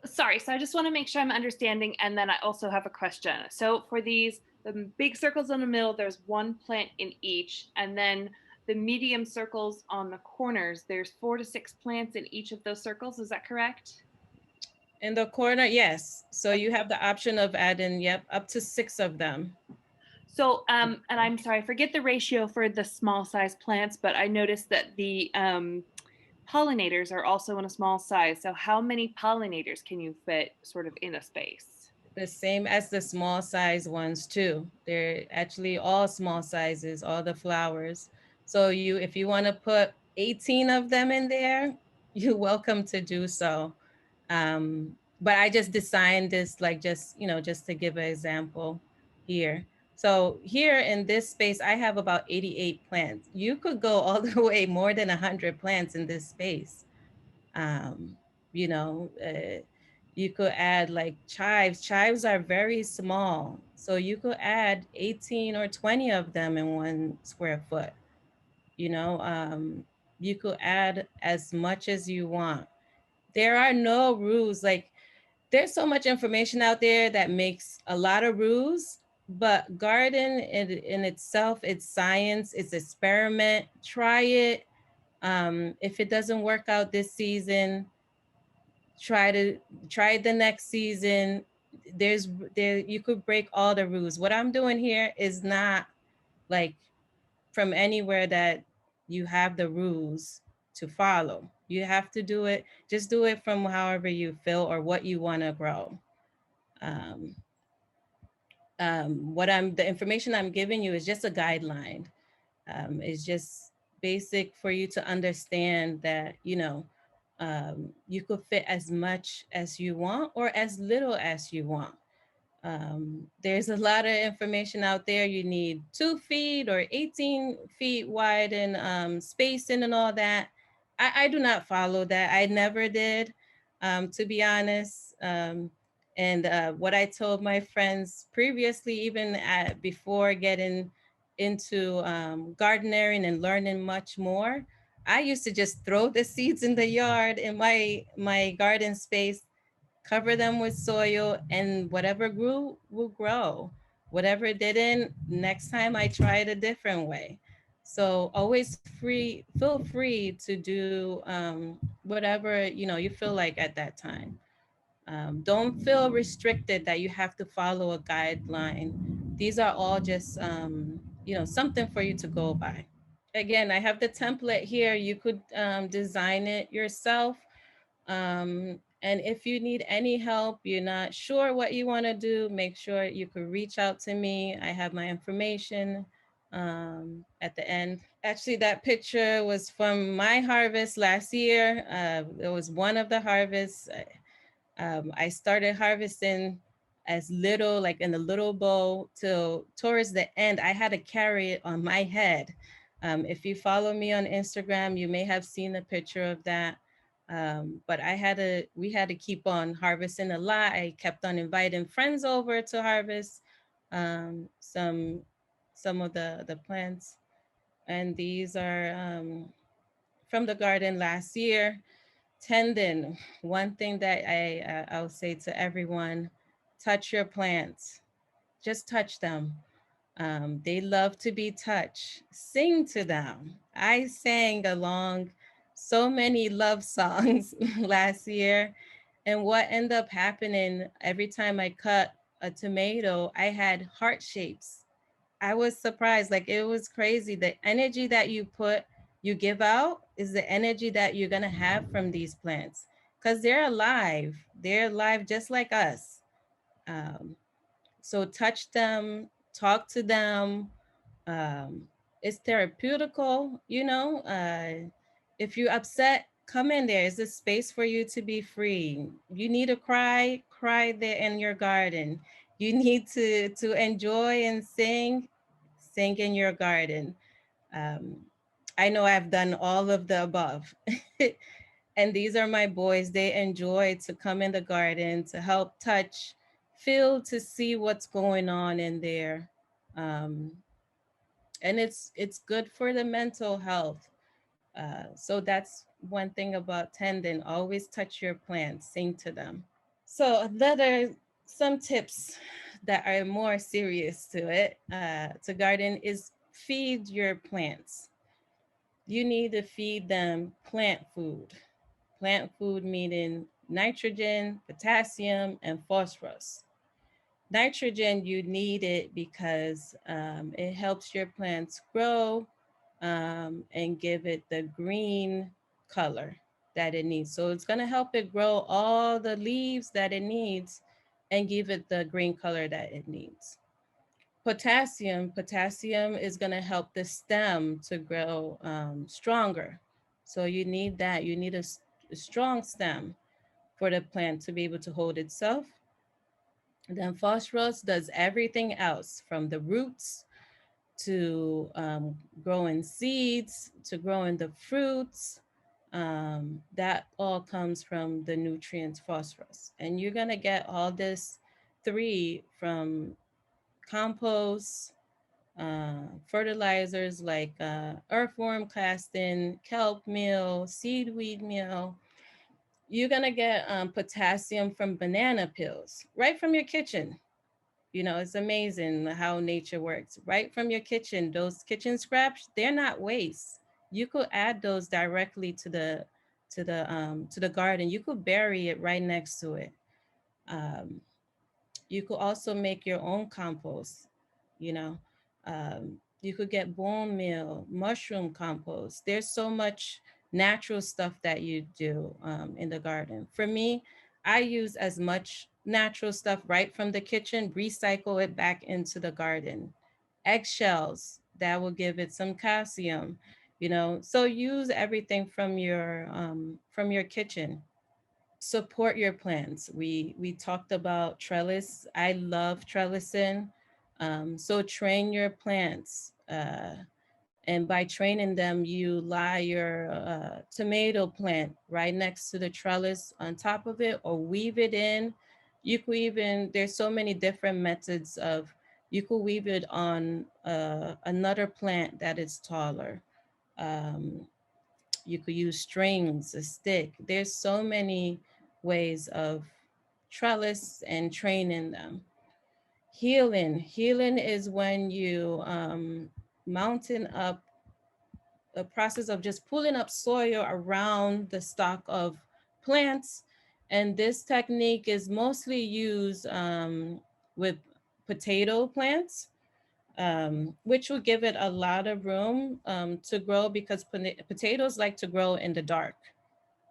Sorry, so I just want to make sure I'm understanding, and then I also have a question. So for these, the big circles in the middle, there's one plant in each, and then the medium circles on the corners, there's 4 to 6 plants in each of those circles. Is that correct? In the corner, yes. So you have the option of adding, yep, up to 6 of them. So, and I'm sorry, I forget the ratio for the small size plants, but I noticed that the pollinators are also in a small size. So how many pollinators can you fit sort of in a space? The same as the small size ones too. They're actually all small sizes, all the flowers. So if you want to put 18 of them in there, you're welcome to do so. But I just designed this like just to give an example here. So here in this space, I have about 88 plants. You could go all the way more than 100 plants in this space. Um, you know, you could add like chives. Chives are very small. So you could add 18 or 20 of them in 1 square foot. You know, you could add as much as you want. There are no rules. Like there's so much information out there that makes a lot of rules, but garden in itself, it's science, it's experiment. Try it. If it doesn't work out this season, try it the next season. There you could break all the rules. What I'm doing here is not like from anywhere that you have the rules to follow. You have to do it, just do it from however you feel or what you want to grow. Um, the information I'm giving you is just a guideline. It's just basic for you to understand that, you could fit as much as you want or as little as you want. There's a lot of information out there. You need 2 feet or 18 feet wide and spacing and all that. I do not follow that. I never did, to be honest. And what I told my friends previously, even before getting into gardening and learning much more, I used to just throw the seeds in the yard in my garden space, cover them with soil, and whatever grew will grow. Whatever didn't, next time I try it a different way. So always feel free to do whatever you feel like at that time. Don't feel restricted that you have to follow a guideline. These are all just something for you to go by. Again, I have the template here. You could design it yourself. And if you need any help, you're not sure what you want to do, make sure you could reach out to me. I have my information at the end. Actually, that picture was from my harvest last year. It was one of the harvests. I started harvesting as little, like in a little bowl, till towards the end, I had to carry it on my head. If you follow me on Instagram, you may have seen a picture of that. But we had to keep on harvesting a lot. I kept on inviting friends over to harvest some of the plants. And these are from the garden last year. Tendon, one thing that I'll say to everyone, touch your plants. Just touch them. They love to be touched. Sing to them. I sang along so many love songs last year. And what ended up happening every time I cut a tomato, I had heart shapes. I was surprised. Like it was crazy. The energy that you give out is the energy that you're going to have from these plants because they're alive. They're alive just like us. Um, so touch them, talk to them. Um, it's therapeutical, you know. If you're upset, come in there. It's a space for you to be free. You need to cry, cry there in your garden. You need to enjoy and sing in your garden. Um, I know I've done all of the above. And these are my boys. They enjoy to come in the garden to help touch, feel, to see what's going on in there. Um, and it's good for the mental health. So that's one thing about tendon. Always touch your plants, sing to them. So another some tips that are more serious to garden is feed your plants. You need to feed them plant food. Plant food meaning nitrogen, potassium, and phosphorus. Nitrogen, you need it because it helps your plants grow and give it the green color that it needs. So it's going to help it grow all the leaves that it needs and give it the green color that it needs. Potassium is going to help the stem to grow stronger. So you need that. You need a strong stem for the plant to be able to hold itself. And then phosphorus does everything else from the roots to growing seeds to growing the fruits. That all comes from the nutrients phosphorus. And you're going to get all this three from compost, fertilizers like earthworm casting, kelp meal, seedweed meal. You're going to get potassium from banana peels right from your kitchen. You know, it's amazing how nature works. Right from your kitchen, those kitchen scraps, they're not waste. You could add those directly to the garden. You could bury it right next to it. Um, you could also make your own compost, you know. You could get bone meal, mushroom compost. There's so much natural stuff that you do in the garden. For me, I use as much natural stuff right from the kitchen, recycle it back into the garden. Eggshells, that will give it some calcium, you know. So use everything from your kitchen. Support your plants. We talked about trellis. I love trellising. So train your plants. And by training them, you lie your tomato plant right next to the trellis on top of it or weave it in. You could even, there's so many different methods of, you could weave it on another plant that is taller. Um, you could use strings, a stick. There's so many ways of trellis and training them. Healing is when you mountain up a process of just pulling up soil around the stalk of plants. And this technique is mostly used with potato plants, which will give it a lot of room to grow because potatoes like to grow in the dark.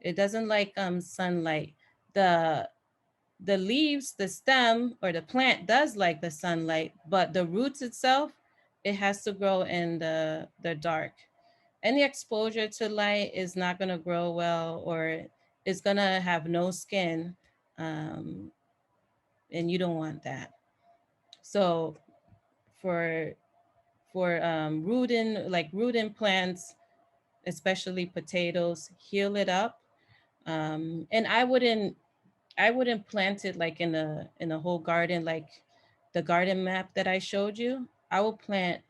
It doesn't like sunlight. the leaves, the stem or the plant does like the sunlight, but the roots itself, it has to grow in the dark. Any exposure to light is not going to grow well, or it's going to have no skin. And you don't want that. So for rooting plants, especially potatoes, heal it up. And I wouldn't plant it like in a whole garden, like the garden map that I showed you. I will plant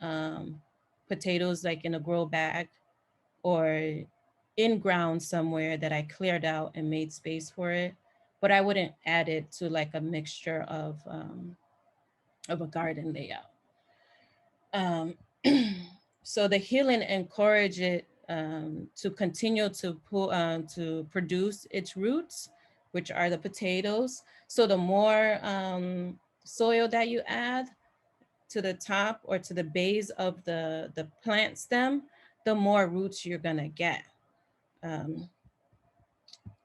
potatoes like in a grow bag or in ground somewhere that I cleared out and made space for it. But I wouldn't add it to like a mixture of a garden layout. Um, so the healing encourage it to continue to produce its roots, which are the potatoes. So the more soil that you add to the top or to the base of the plant stem, the more roots you're gonna get. Um,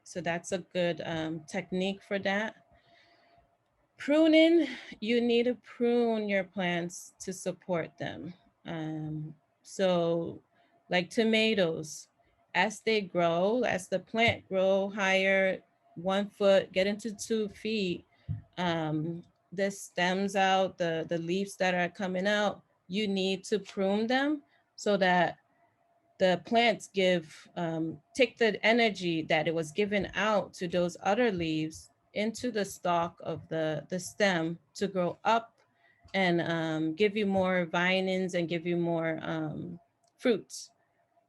so that's a good technique for that. Pruning, you need to prune your plants to support them. So like tomatoes, as they grow, as the plant grow higher, 1 foot, get into 2 feet, the stems out, the leaves that are coming out, you need to prune them so that the plants take the energy that it was given out to those other leaves into the stalk of the stem to grow up and give you more vinings and give you more fruits.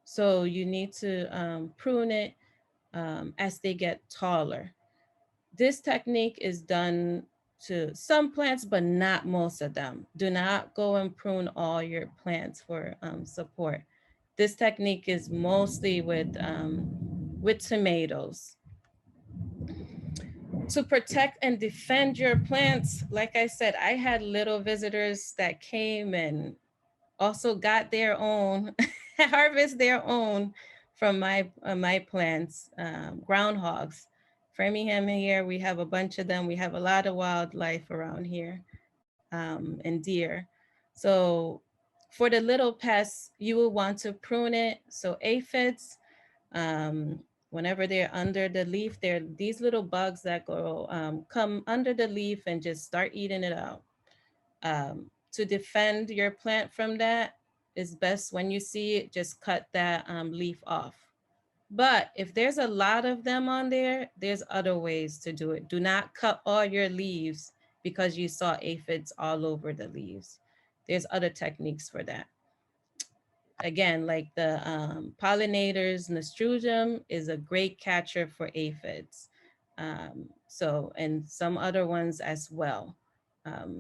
So you need to prune it as they get taller. This technique is done to some plants, but not most of them. Do not go and prune all your plants for support. This technique is mostly with tomatoes. To protect and defend your plants, like I said, I had little visitors that came and also got their own, harvest their own from my plants, groundhogs. Framingham here, we have a bunch of them. We have a lot of wildlife around here, and deer. So for the little pests, you will want to prune it. So aphids, whenever they're under the leaf, they're these little bugs that go come under the leaf and just start eating it out. To defend your plant from that is best when you see it, just cut that leaf off. But if there's a lot of them on there, there's other ways to do it. Do not cut all your leaves because you saw aphids all over the leaves. There's other techniques for that. Again, like the pollinators, nasturtium is a great catcher for aphids. And some other ones as well.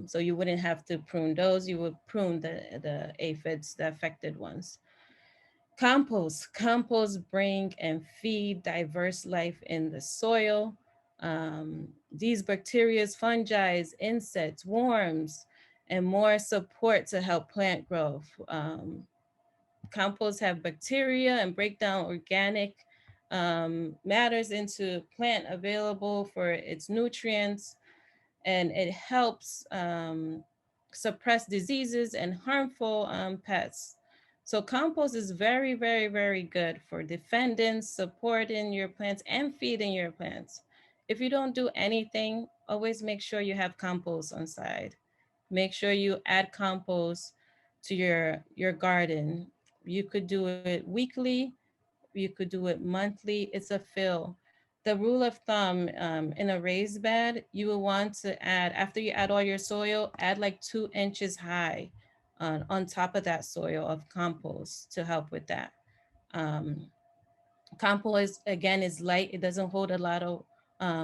So you wouldn't have to prune those, you would prune the aphids, the affected ones. Compost bring and feed diverse life in the soil. These bacteria, fungi, insects, worms, and more support to help plant growth. Compost have bacteria and break down organic matters into plant available for its nutrients, and it helps suppress diseases and harmful pests. So compost is very, very, very good for defending, supporting your plants and feeding your plants. If you don't do anything, always make sure you have compost on side. Make sure you add compost to your garden. You could do it weekly, you could do it monthly. It's a fill. The rule of thumb in a raised bed, you will want to add, after you add all your soil, add like 2 inches high on top of that soil of compost to help with that. Compost, again, is light. It doesn't hold a lot of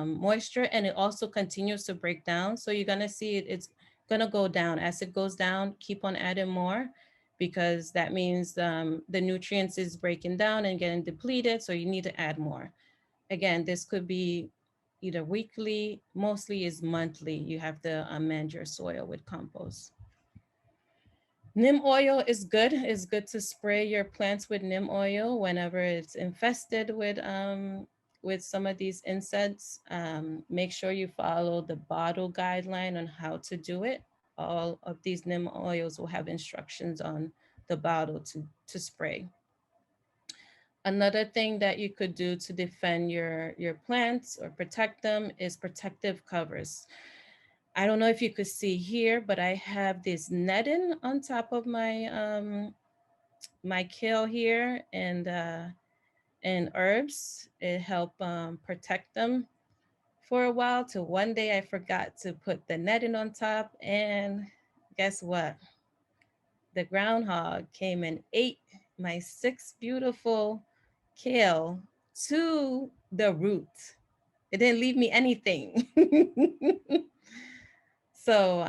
moisture, and it also continues to break down. So you're gonna see it's gonna go down. As it goes down, keep on adding more, because that means the nutrients is breaking down and getting depleted. So you need to add more. Again, this could be either weekly, mostly is monthly. You have to amend your soil with compost. Neem oil is good. It's good to spray your plants with neem oil whenever it's infested with with some of these insects, make sure you follow the bottle guideline on how to do it. All of these neem oils will have instructions on the bottle to spray. Another thing that you could do to defend your plants or protect them is protective covers. I don't know if you could see here, but I have this netting on top of my kale here, and herbs. It help protect them for a while, till one day I forgot to put the netting on top, and guess what? The groundhog came and ate my 6 beautiful kale to the root. It didn't leave me anything. So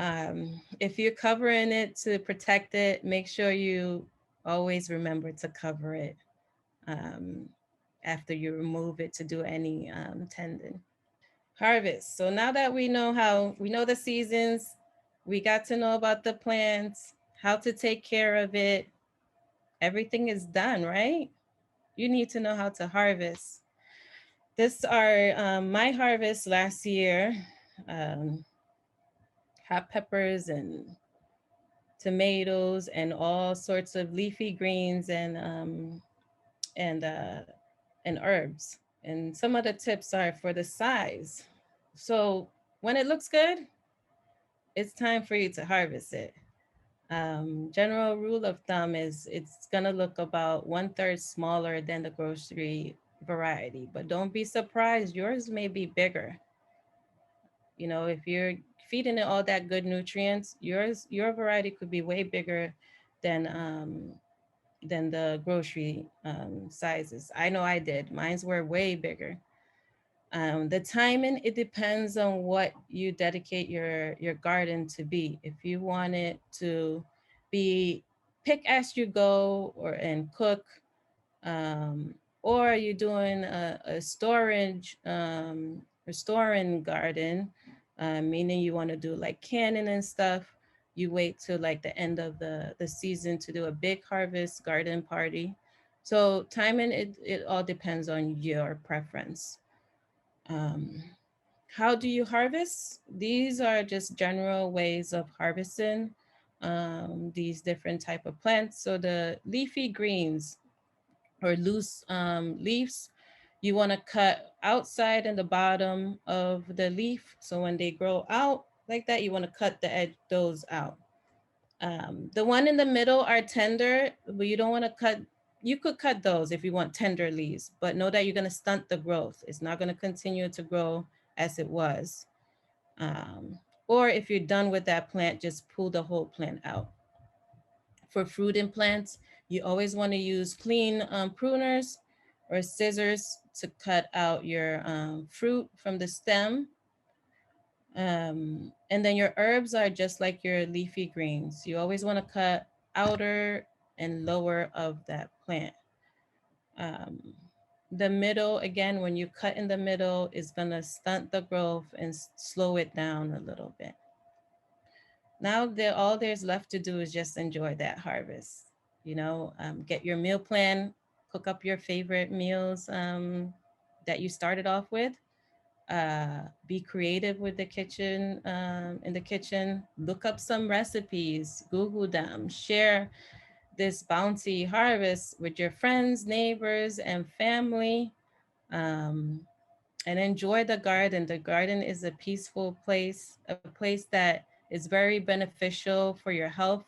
if you're covering it to protect it, make sure you always remember to cover it um, after you remove it to do any tending. Harvest. So now that we know the seasons, we got to know about the plants, how to take care of it. Everything is done, right? You need to know how to harvest. This are my harvest last year. Um, Hot peppers and tomatoes and all sorts of leafy greens and uh, and herbs. And some of the tips are for the size. So when it looks good, it's time for you to harvest it. General rule of thumb is it's gonna look about 1/3 smaller than the grocery variety, but don't be surprised. Yours may be bigger. You know, if you're feeding it all that good nutrients, your variety could be way bigger than the grocery sizes. I know I did. Mine's were way bigger. The timing, it depends on what you dedicate your garden to be. If you want it to be pick as you go or and cook, um, or you're doing a storage or storing garden, meaning you want to do like canning and stuff, you wait till like the end of the season to do a big harvest garden party. So timing, it all depends on your preference. um, how do you harvest? These are just general ways of harvesting these different type of plants. So the leafy greens or loose leaves, you want to cut outside and the bottom of the leaf. So when they grow out like that, you want to cut the edge those out. The one in the middle are tender, but you don't want to cut. You could cut those if you want tender leaves, but know that you're going to stunt the growth. It's not going to continue to grow as it was. Or if you're done with that plant, just pull the whole plant out. For fruiting plants, you always want to use clean pruners or scissors to cut out your fruit from the stem. And then your herbs are just like your leafy greens. You always want to cut outer and lower of that plant. Um, the middle, again, when you cut in the middle, is going to stunt the growth and slow it down a little bit. Now all there's left to do is just enjoy that harvest. You know, get your meal plan, cook up your favorite meals that you started off with. Be creative with the kitchen, in the kitchen. Look up some recipes, Google them, share this bounty harvest with your friends, neighbors, and family. Um, and enjoy the garden. The garden is a peaceful place, a place that is very beneficial for your health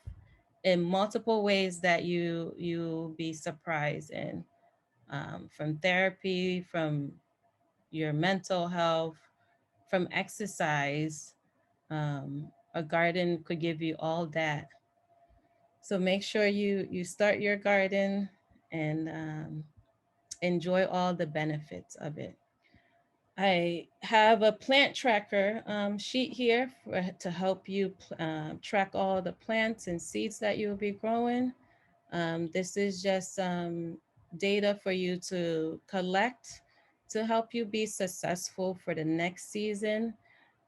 in multiple ways that you'll be surprised in, from therapy, from your mental health, from exercise. A garden could give you all that. So make sure you start your garden and enjoy all the benefits of it. I have a plant tracker sheet here to help you track all the plants and seeds that you'll be growing. This is just data for you to collect to help you be successful for the next season.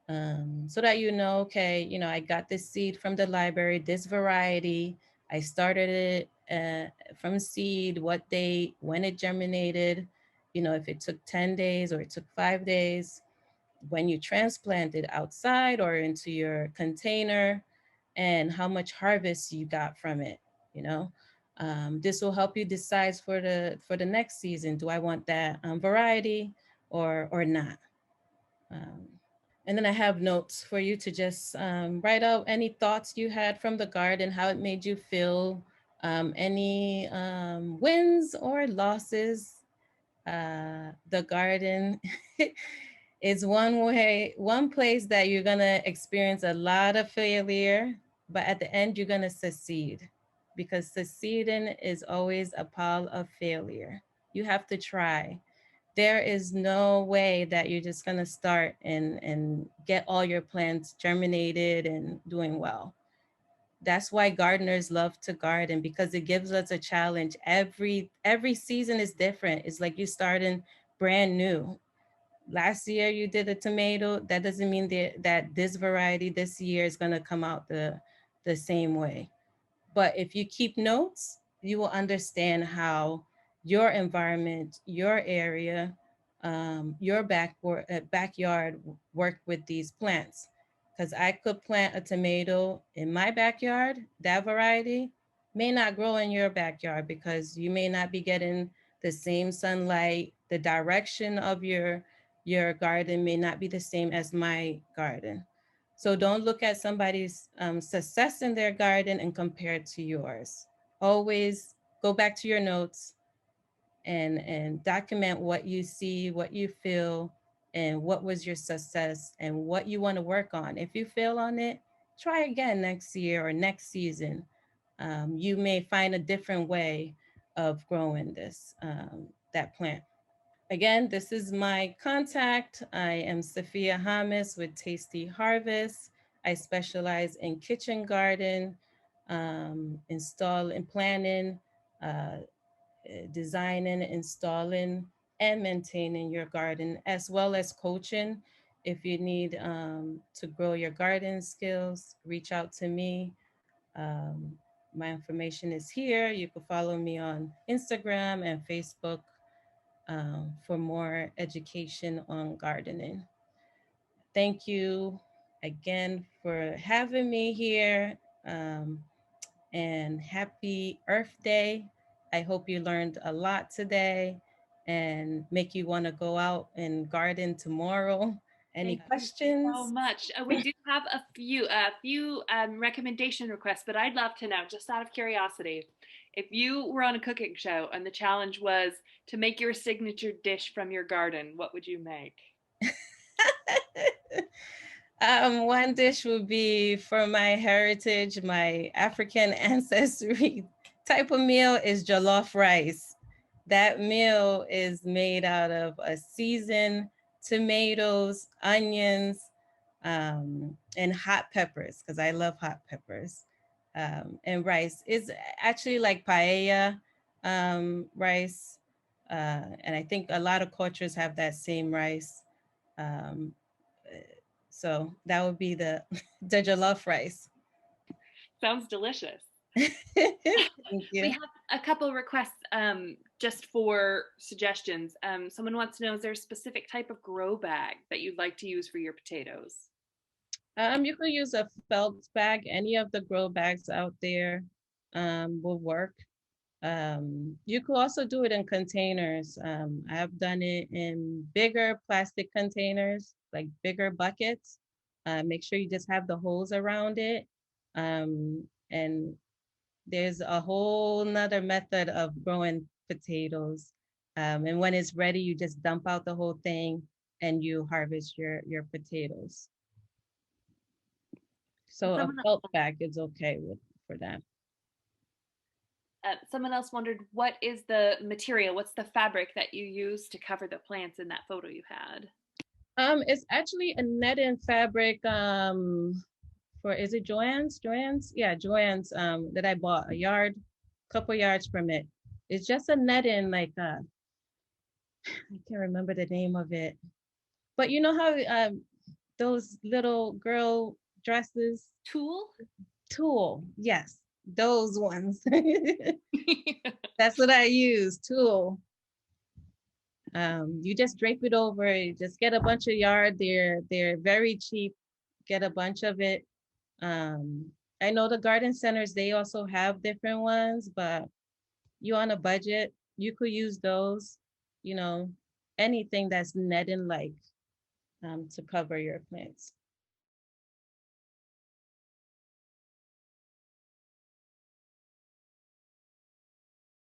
So that you know, okay, you know, I got this seed from the library, this variety. I started it from seed, what date, when it germinated, you know, if it took 10 days or it took 5 days, when you transplant it outside or into your container, and how much harvest you got from it, you know. This will help you decide for the next season. Do I want that variety or not? Um, and then I have notes for you to just write out any thoughts you had from the garden, how it made you feel, any wins or losses. The garden is one place that you're gonna experience a lot of failure, but at the end you're gonna succeed, because succeeding is always a pile of failure. You have to try. There is no way that you're just gonna start and get all your plants germinated and doing well. That's why gardeners love to garden, because it gives us a challenge. Every season is different. It's like you starting brand new. Last year you did a tomato. That doesn't mean that this variety this year is gonna come out the same way. But if you keep notes, you will understand how your environment, your area, your backyard work with these plants. Because I could plant a tomato in my backyard, that variety may not grow in your backyard because you may not be getting the same sunlight. The direction of your garden may not be the same as my garden. So don't look at somebody's success in their garden and compare it to yours. Always go back to your notes and document what you see, what you feel, and what was your success and what you want to work on. If you fail on it, try again next year or next season. You may find a different way of growing that plant. Again, this is my contact. I am Safiyat Hamis with Tasty Harvest. I specialize in kitchen garden, installing, planning, designing, installing, and maintaining your garden, as well as coaching. If you need to grow your garden skills, reach out to me. Um, my information is here. You can follow me on Instagram and Facebook for more education on gardening. Thank you again for having me here, and happy Earth Day. I hope you learned a lot today and make you want to go out and garden tomorrow. Any Thank you so questions? much. We do have a few recommendation requests, but I'd love to know, just out of curiosity, if you were on a cooking show and the challenge was to make your signature dish from your garden, what would you make? One dish would be for my heritage, my African ancestry type of meal is jollof rice. That meal is made out of a seasoned tomatoes, onions, and hot peppers, because I love hot peppers. And rice is actually like paella rice. And I think a lot of cultures have that same rice. Um, so that would be the the jollof rice. Sounds delicious. Thank We you. have a couple requests just for suggestions. Someone wants to know, is there a specific type of grow bag that you'd like to use for your potatoes? You could use a felt bag. Any of the grow bags out there will work. You could also do it in containers. I've done it in bigger plastic containers, like bigger buckets. Make sure you just have the hose around it. And there's a whole nother method of growing potatoes. And when it's ready, you just dump out the whole thing and you harvest your potatoes. So a Someone, felt bag is okay for that. someone else wondered, what is the material? What's the fabric that you use to cover the plants in that photo you had? It's actually a netting fabric for, is it Joann's? Joann's? Yeah, Joann's that I bought couple yards from it. It's just a netting, like I can't remember the name of it. But you know how those little girl dresses, Tulle? tulle, yes, those ones. That's what I use, tulle. You just drape it over. You just get a bunch of yard. They're very cheap. Get a bunch of it. I know the garden centers, they also have different ones, but you on a budget, you could use those, you know, anything that's netting like to cover your plants.